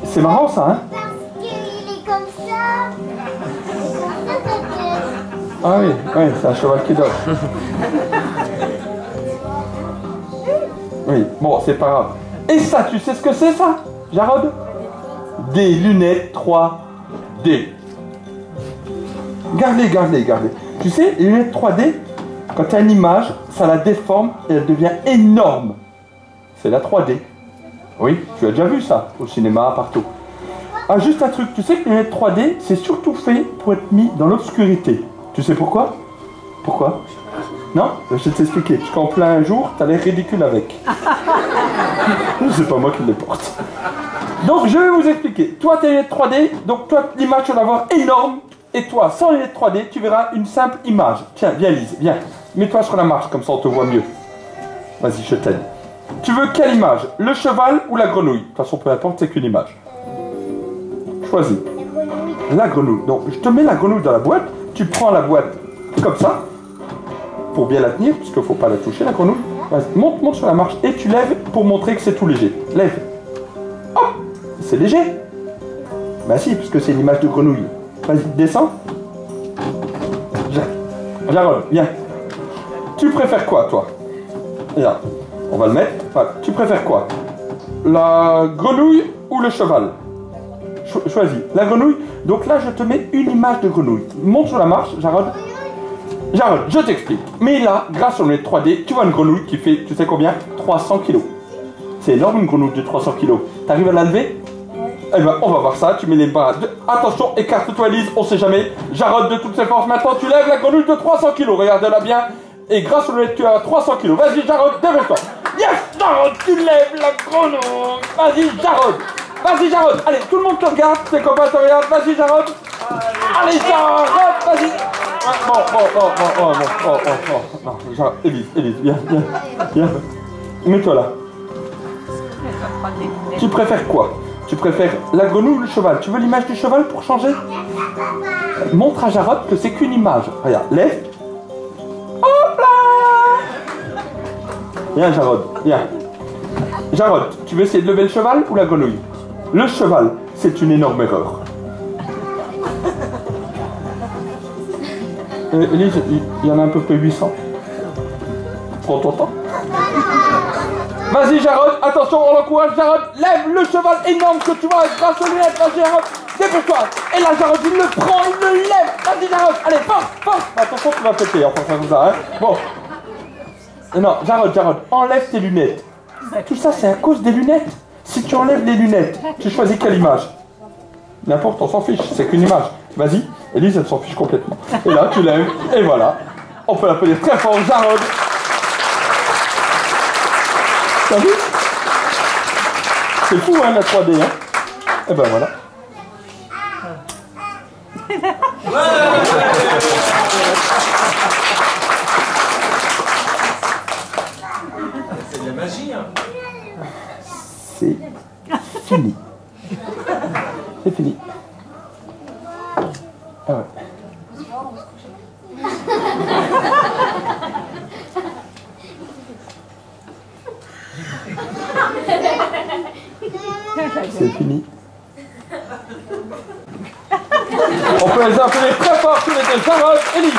C'est marrant, ça, hein? Parce qu'il est comme ça. Ah oui, c'est un cheval qui dort. Oui, bon, c'est pas grave. Et ça, tu sais ce que c'est, ça, Jarod? Des lunettes 3D. Gardez. Tu sais, les lunettes 3D, quand tu as une image, ça la déforme et elle devient énorme. C'est la 3D. Oui, tu as déjà vu ça, au cinéma, partout. Ah, juste un truc, tu sais que les lunettes 3D, c'est surtout fait pour être mis dans l'obscurité. Tu sais pourquoi? Pourquoi? Non? Je vais t'expliquer. Parce qu'en plein jour, t'as l'air ridicule avec. C'est pas moi qui les porte. Donc, je vais vous expliquer. Toi, tes lunettes 3D, donc toi, l'image, tu vas la voir énorme. Et toi, sans lunettes 3D, tu verras une simple image. Tiens, viens, Lise, viens. Mets-toi sur la marche, comme ça on te voit mieux. Vas-y, je t'aide. Tu veux quelle image? Le cheval ou la grenouille? De toute façon, peu importe, c'est qu'une image. Choisis. La grenouille. Donc, je te mets la grenouille dans la boîte. Tu prends la boîte comme ça, pour bien la tenir, parce qu'il ne faut pas la toucher, la grenouille. Vas-y, monte sur la marche et tu lèves pour montrer que c'est tout léger. Lève. Hop! C'est léger. Bah si, parce que c'est l'image de grenouille. Vas-y, descends. Jarod, viens. Tu préfères quoi, toi? Regarde, on va le mettre. Voilà. Tu préfères quoi? La grenouille ou le cheval? Choisis. La grenouille. Donc là, je te mets une image de grenouille. Monte sur la marche, Jarod. Jarod, je t'explique. Mais là, grâce aux lunettes 3D, tu vois une grenouille qui fait, tu sais combien? 300 kilos. C'est énorme, une grenouille de 300 kilos. T'arrives à la lever? Eh ben, on va voir ça. Tu mets les bras. Attention, écarte-toi, Lise, on sait jamais. Jarod de toutes ses forces. Maintenant, tu lèves la grenouille de 300 kilos. Regarde-la bien. Et grâce aux lunettes, tu as 300 kilos. Vas-y, Jarod, dépêche-toi. Yes, Jarod, tu lèves la grenouille. Vas-y, Jarod. Vas-y, Jarod. Allez, tout le monde te regarde. Tes copains te regardent. Vas-y, Jarod. Allez, Jarod, vas-y. Non, Jarod, Élise, viens. Mets-toi là. Tu préfères quoi? Tu préfères la grenouille ou le cheval? Tu veux l'image du cheval pour changer? Montre à Jarod que c'est qu'une image. Regarde, lève. Hop là! Viens, Jarod, viens. Jarod, tu veux essayer de lever le cheval ou la grenouille? Le cheval, c'est une énorme erreur. Élise, il y en a à peu près 800. Prends ton temps. Vas-y, Jarod, attention, on l'encourage, Jarod. Lève le cheval énorme que tu vois grâce aux lunettes. Vas-y, Jarod, dépêche-toi. Et là, Jarod, il le prend, il le lève. Vas-y, Jarod, allez, force. Attention, tu vas péter, enfin, comme ça, hein. Bon. Non, Jarod, enlève tes lunettes. Tout ça, c'est à cause des lunettes. Si tu enlèves les lunettes, tu choisis quelle image? N'importe, on s'en fiche, c'est qu'une image. Vas-y, Élise, elle s'en fiche complètement. Et là, tu lèves, et voilà. On peut l'appeler très fort, Jarod. T'as vu? C'est fou, hein, la 3D, hein. Et ben voilà. C'est de la magie, hein. C'est fini. C'est fini. Ah ouais. C'est fini. On peut les appeler très fort tous les deux. Charlotte et Lily.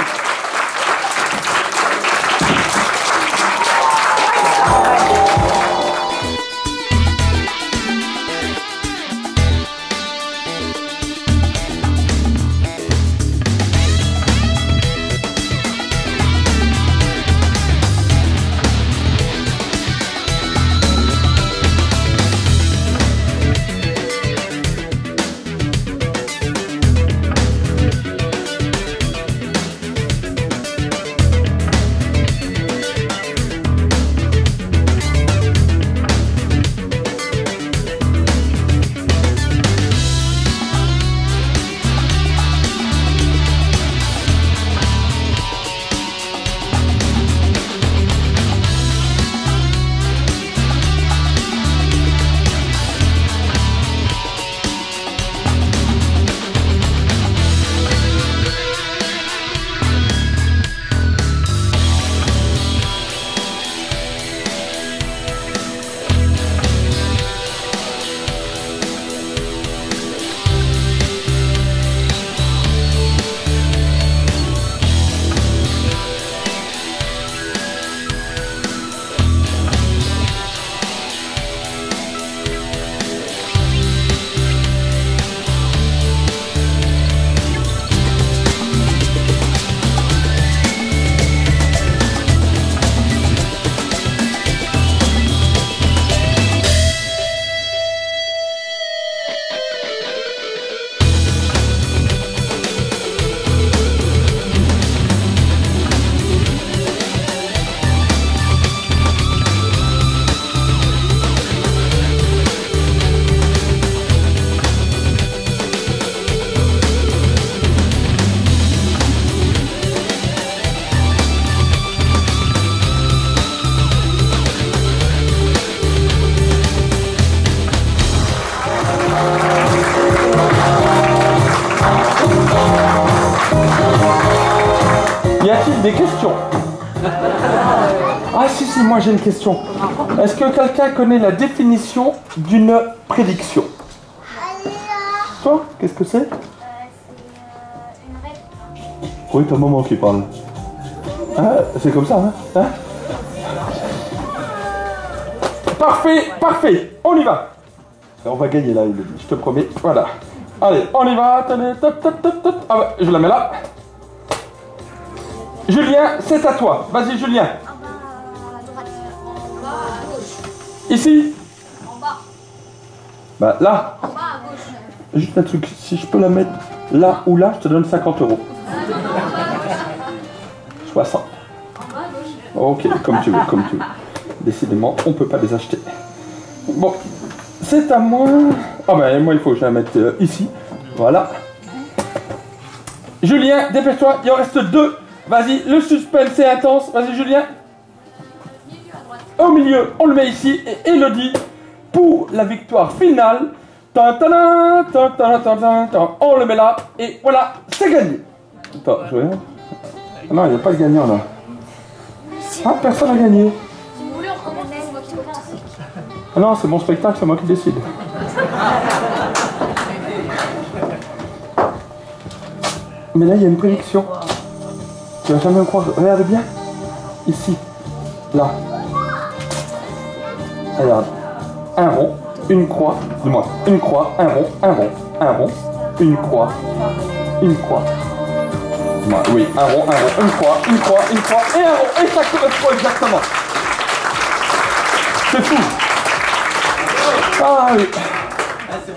Y a-t-il des questions? Ah si, moi j'ai une question. Est-ce que quelqu'un connaît la définition d'une prédiction? Toi, qu'est-ce que c'est? C'est une règle. Oui, ta maman qui parle. Ah, c'est comme ça, hein? Parfait, parfait, on y va. On va gagner là, je te promets. Voilà. Allez, on y va. Attendez, top, top, top, top. Ah bah, je la mets là. Julien, c'est à toi. Vas-y, Julien. En bas à droite. En bas à gauche. Ici. En bas. Bah là. En bas à gauche. Juste un truc, si je peux la mettre là ou là, je te donne 50 €. 60. En bas à gauche. Ok, comme tu veux, comme tu veux. Décidément, on peut pas les acheter. Bon, c'est à moi. Ah ben moi il faut que je la mette ici. Voilà. Julien, dépêche-toi, il en reste 2. Vas-y, le suspense est intense. Vas-y Julien. Au milieu, on le met ici. Et Elodie, pour la victoire finale. On le met là. Et voilà, c'est gagné. Attends, je regarde. Ah non, il n'y a pas de gagnant là. Ah, personne n'a gagné. Si vous voulez, on recommence, c'est moi qui commence. Ah non, c'est mon spectacle, c'est moi qui décide. Mais là, il y a une prédiction. Tu vas jamais me croire. Regarde bien. Ici. Là. Regarde. Un rond, une croix. Dis-moi. Une croix, un rond, un rond, un rond, une croix, une croix. Dis-moi. Oui, un rond, une croix, une croix, une croix, et un rond. Et ça correspond exactement. C'est fou. Ah oui.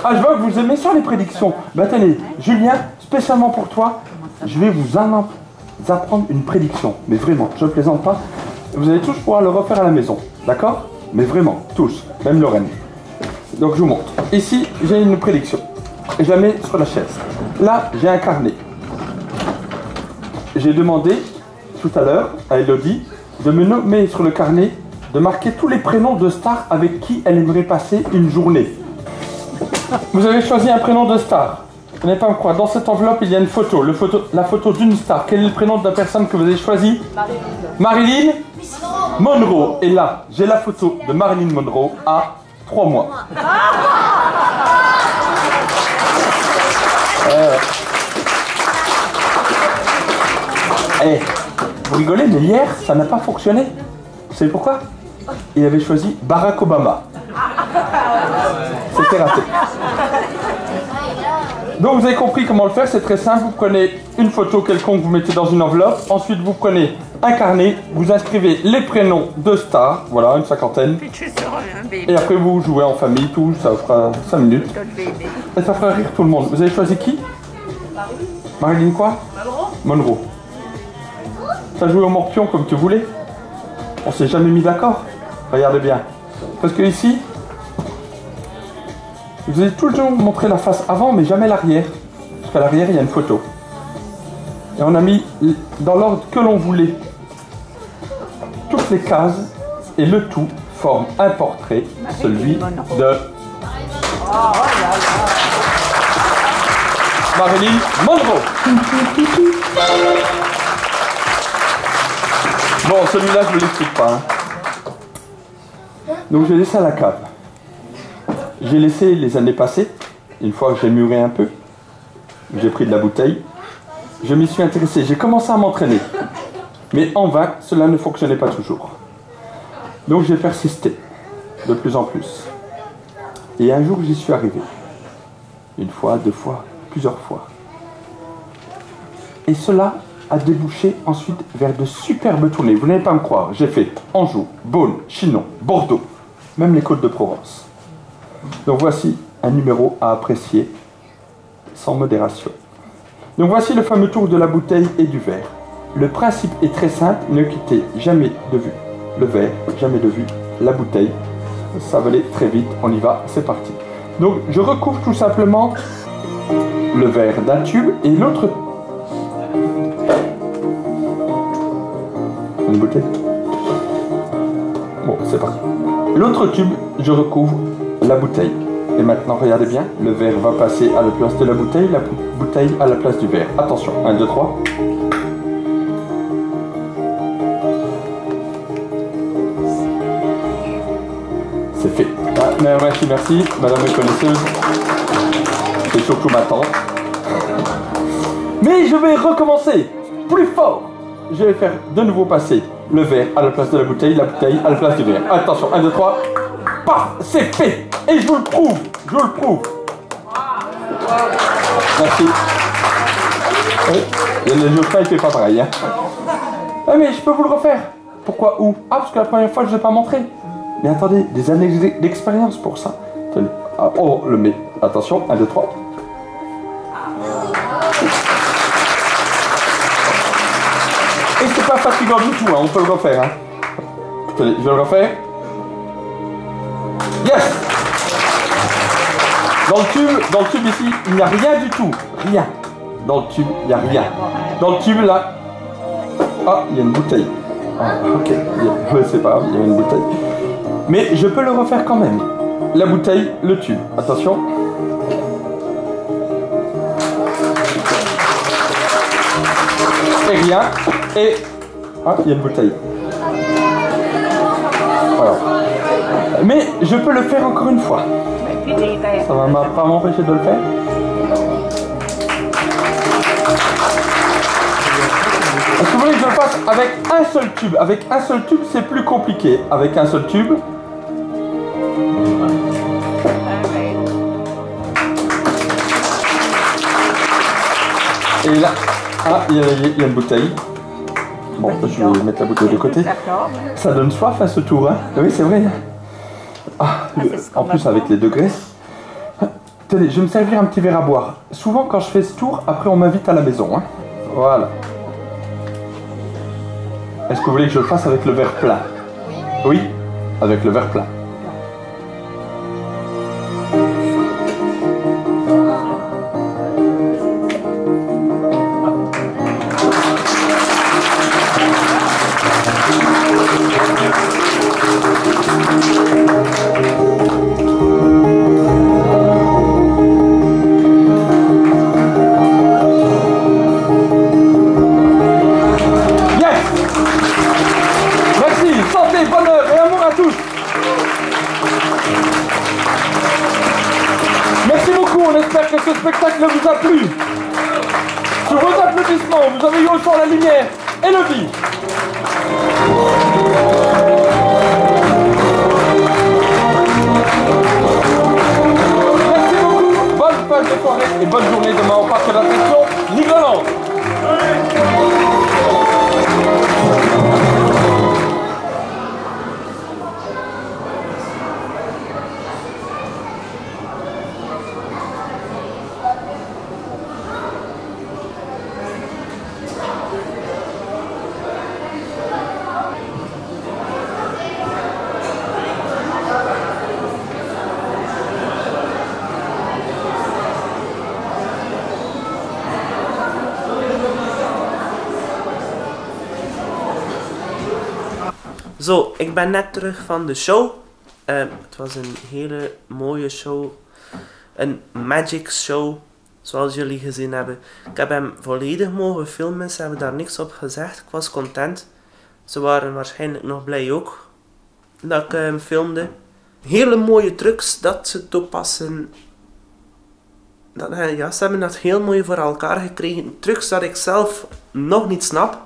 Ah, je vois que vous aimez ça les prédictions. Bah tenez, Julien, spécialement pour toi, je vais vous apprendre une prédiction. Mais vraiment, je ne plaisante pas. Vous allez tous pouvoir le refaire à la maison. D'accord? Mais vraiment, tous. Même Lorraine. Donc je vous montre. Ici, j'ai une prédiction. Je la mets sur la chaise. Là, j'ai un carnet. J'ai demandé tout à l'heure à Elodie de me nommer sur le carnet, de marquer tous les prénoms de stars avec qui elle aimerait passer une journée. Vous avez choisi un prénom de star. Vous n'allez pas me croire. Dans cette enveloppe, il y a une photo. La photo d'une star. Quel est le prénom de la personne que vous avez choisi? Marilyn Monroe. Et là, j'ai la photo de Marilyn Monroe à 3 mois. Vous rigolez, mais hier, ça n'a pas fonctionné. Vous savez pourquoi? Il avait choisi Barack Obama. C'était raté. Donc vous avez compris comment le faire, c'est très simple. Vous prenez une photo quelconque, vous mettez dans une enveloppe. Ensuite, vous prenez un carnet, vous inscrivez les prénoms de stars, voilà, une 50aine. Et après, vous jouez en famille, tout, ça vous fera 5 minutes. Et ça fera rire tout le monde. Vous avez choisi qui? Marilyn quoi? Monroe. Ça joue au morpion comme tu voulais. On s'est jamais mis d'accord. Regardez bien. Parce que ici, vous avez toujours montré la face avant, mais jamais l'arrière. Parce qu'à l'arrière, il y a une photo. Et on a mis dans l'ordre que l'on voulait toutes les cases, et le tout forme un portrait, celui de Marilyn Monroe. Bon, celui-là, je ne vous l'explique pas. Hein. Donc, j'ai laissé à la cave. J'ai laissé les années passées. Une fois que j'ai mûri un peu, j'ai pris de la bouteille. Je m'y suis intéressé. J'ai commencé à m'entraîner. Mais en vain, cela ne fonctionnait pas toujours. Donc, j'ai persisté. De plus en plus. Et un jour, j'y suis arrivé. Une fois, 2 fois, plusieurs fois. Et cela a débouché ensuite vers de superbes tournées. Vous n'allez pas me croire, j'ai fait Anjou, Beaune, Chinon, Bordeaux, même les Côtes de Provence. Donc voici un numéro à apprécier sans modération. Donc voici le fameux tour de la bouteille et du verre. Le principe est très simple, ne quittez jamais de vue le verre, jamais de vue la bouteille. Ça va aller très vite, on y va, c'est parti. Donc je recouvre tout simplement le verre d'un tube et l'autre... Une bouteille. Bon, c'est parti. L'autre tube, je recouvre la bouteille. Et maintenant, regardez bien, le verre va passer à la place de la bouteille à la place du verre. Attention, 1, 2, 3. C'est fait. Ah, merci, madame est connaisseuse. C'est surtout ma tante. Mais je vais recommencer plus fort. Je vais faire de nouveau passer le verre à la place de la bouteille à la place du verre. Attention, 1, 2, 3. Paf, c'est fait. Et je vous le prouve, Merci. Oui, le Geoffrey il fait pas pareil. Hein. Ah mais je peux vous le refaire. Pourquoi où? Ah parce que la première fois je ne l'ai pas montré. Mais attendez, des années d'expérience pour ça. Tenez. Ah, oh, le met. Attention, 1, 2, 3. Et c'est pas fatigant du tout, hein. On peut le refaire. Hein. Tenez, je vais le refaire. Yes! Dans le tube ici, il n'y a rien du tout. Rien. Dans le tube, il n'y a rien. Dans le tube là. Ah, il y a une bouteille. Ah, ok. C'est pas grave, il y a une bouteille. Mais je peux le refaire quand même. La bouteille, le tube. Attention. Et rien. Et. Ah, il y a une bouteille. Voilà. Mais je peux le faire encore une fois. Ça ne va pas m'empêcher de le faire. Est-ce que vous voulez que je le fasse avec un seul tube? Avec un seul tube, c'est plus compliqué. Avec un seul tube. Et là, ah, il y a une bouteille. Bon, je vais mettre la bouteille de côté. Ça donne soif à ce tour, hein? Oui, c'est vrai. Ah, en plus, avec les degrés. Tenez, je vais me servir un petit verre à boire. Souvent, quand je fais ce tour, après, on m'invite à la maison. Hein. Voilà. Est-ce que vous voulez que je le fasse avec le verre plein? Oui, avec le verre plein. beaucoup, on espère que ce spectacle vous a plu. Sur vos applaudissements, vous avez eu au son la lumière et le vide. Merci beaucoup, bonne fin de soirée et bonne journée demain au parc d'attraction Nigloland. Zo, ik ben net terug van de show. Het was een hele mooie show. Een magic show, zoals jullie gezien hebben. Ik heb hem volledig mogen filmen, ze hebben daar niks op gezegd. Ik was content. Ze waren waarschijnlijk nog blij ook dat ik hem filmde. Hele mooie trucs dat ze toepassen. Ja, ze hebben dat heel mooi voor elkaar gekregen. Trucs dat ik zelf nog niet snap.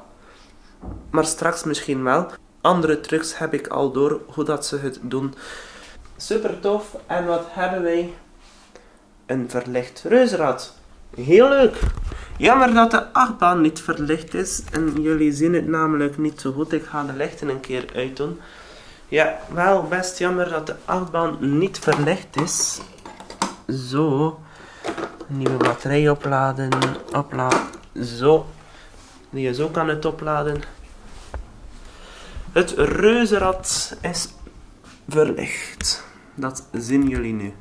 Maar straks misschien wel. Andere trucs heb ik al door hoe dat ze het doen. Super tof. En wat hebben wij? Een verlicht reuzenrad. Heel leuk. Jammer dat de achtbaan niet verlicht is. En jullie zien het namelijk niet zo goed. Ik ga de lichten een keer uitdoen. Ja, wel best jammer dat de achtbaan niet verlicht is. Zo. Nieuwe batterij opladen. Opladen. Zo. Die je zo kan het opladen. Het reuzenrad is verlicht. Dat zien jullie nu.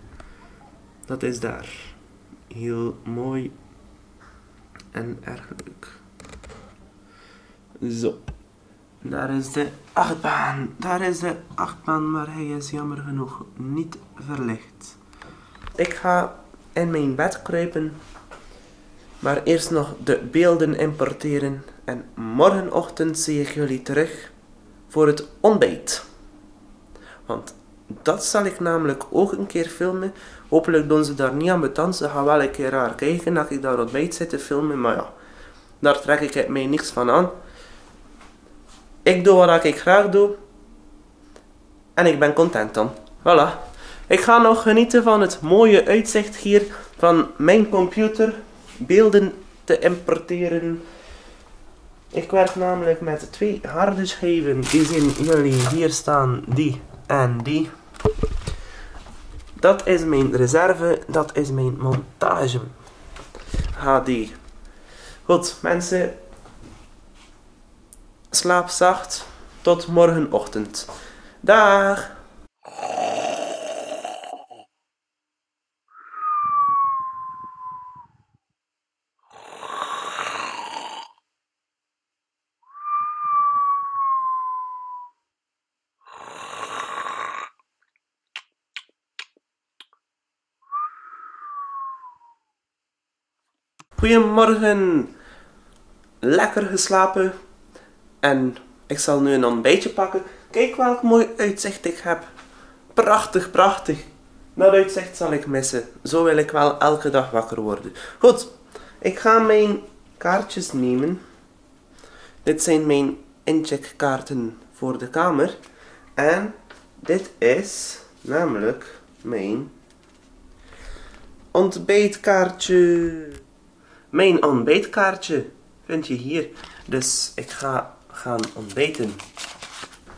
Dat is daar. Heel mooi. En erg leuk. Zo. Daar is de achtbaan. Daar is de achtbaan, maar hij is jammer genoeg niet verlicht. Ik ga in mijn bed kruipen. Maar eerst nog de beelden importeren. En morgenochtend zie ik jullie terug voor het ontbijt. Want dat zal ik namelijk ook een keer filmen. Hopelijk doen ze daar niet aan betand. Ze gaan wel een keer raar kijken dat ik daar ontbijt zit te filmen. Maar ja, daar trek ik mij niks van aan. Ik doe wat ik graag doe. En ik ben content dan. Voilà. Ik ga nog genieten van het mooie uitzicht hier van mijn computer. Beelden te importeren. Ik werk namelijk met 2 harde schijven. Die zien jullie hier staan. Die en die. Dat is mijn reserve. Dat is mijn montage HD. Goed mensen. Slaap zacht. Tot morgenochtend. Dag. Goedemorgen, lekker geslapen en ik zal nu een ontbijtje pakken. Kijk welk mooi uitzicht ik heb. Prachtig, prachtig. Dat uitzicht zal ik missen. Zo wil ik wel elke dag wakker worden. Goed, ik ga mijn kaartjes nemen. Dit zijn mijn incheckkaarten voor de kamer. En dit is namelijk mijn ontbijtkaartje. Mijn ontbijtkaartje vind je hier. Dus ik ga gaan ontbijten.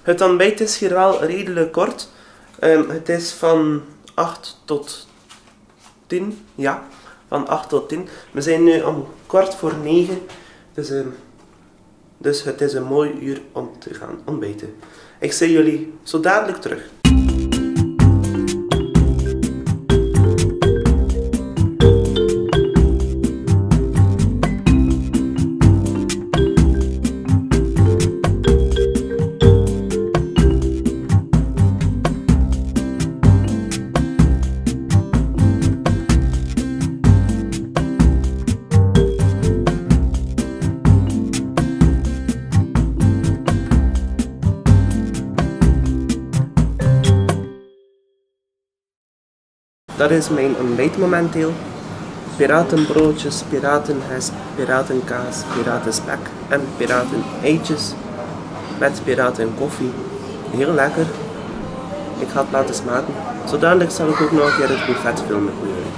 Het ontbijt is hier wel redelijk kort. Het is van 8 tot 10. Ja, van 8 tot 10. We zijn nu om 8:45. Dus het is een mooi uur om te gaan ontbijten. Ik zie jullie zo dadelijk terug. Dat is mijn ontbijt momenteel. Piratenbroodjes, piratenhest, piratenkaas, piratenspek en pirateneitjes met piratenkoffie. Heel lekker. Ik ga het laten smaken. Zo dadelijk zal ik ook nog een keer het buffet filmen voor jullie.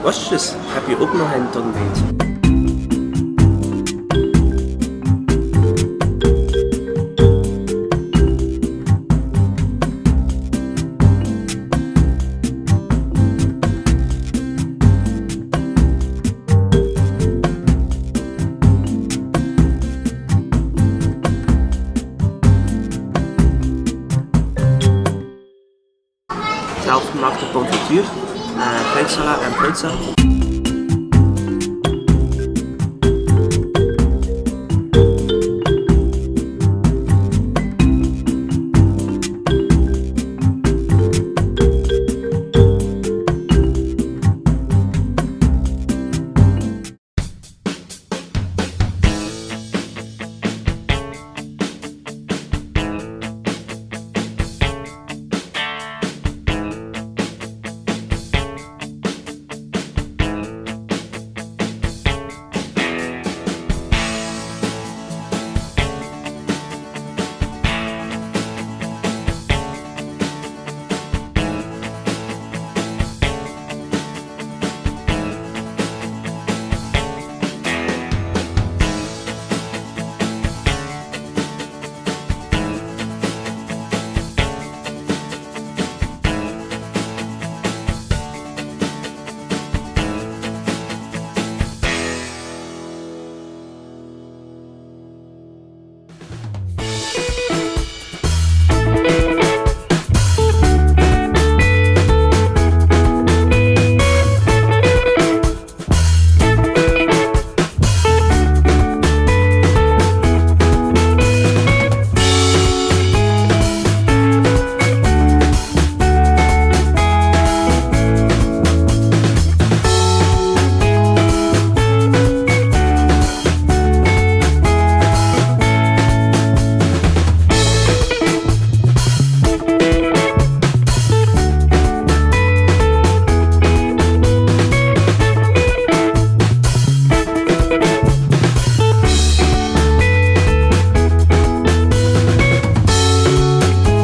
Worstjes heb je ook nog in het ontbijt. Zelfgemaakte confituur, fruitsala en fruitsap.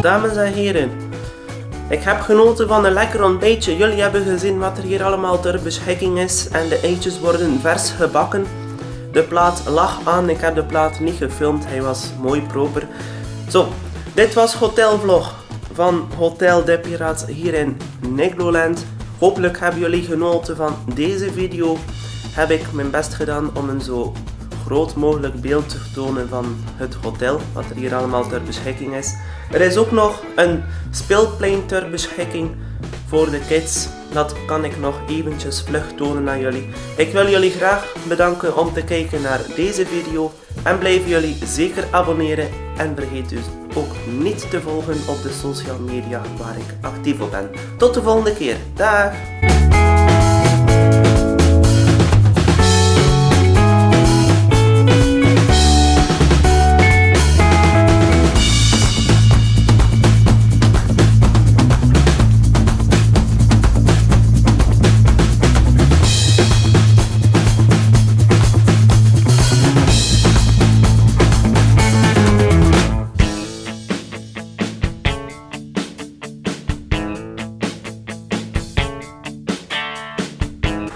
Dames en heren, ik heb genoten van een lekker ontbijtje. Jullie hebben gezien wat er hier allemaal ter beschikking is en de eitjes worden vers gebakken. De plaat lag aan, ik heb de plaat niet gefilmd, hij was mooi proper. Zo, dit was hotelvlog van Hotel de Piraat hier in Negloland. Hopelijk hebben jullie genoten van deze video. Heb ik mijn best gedaan om een zo groot mogelijk beeld te tonen van het hotel, wat er hier allemaal ter beschikking is. Er is ook nog een speelplein ter beschikking voor de kids. Dat kan ik nog eventjes vlug tonen aan jullie. Ik wil jullie graag bedanken om te kijken naar deze video. En blijf jullie zeker abonneren. En vergeet dus ook niet te volgen op de social media waar ik actief op ben. Tot de volgende keer. Dag!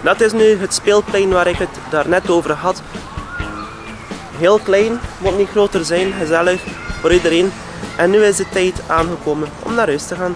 Dat is nu het speelplein waar ik het daarnet over had. Heel klein, moet niet groter zijn, gezellig voor iedereen. En nu is de tijd aangekomen om naar huis te gaan.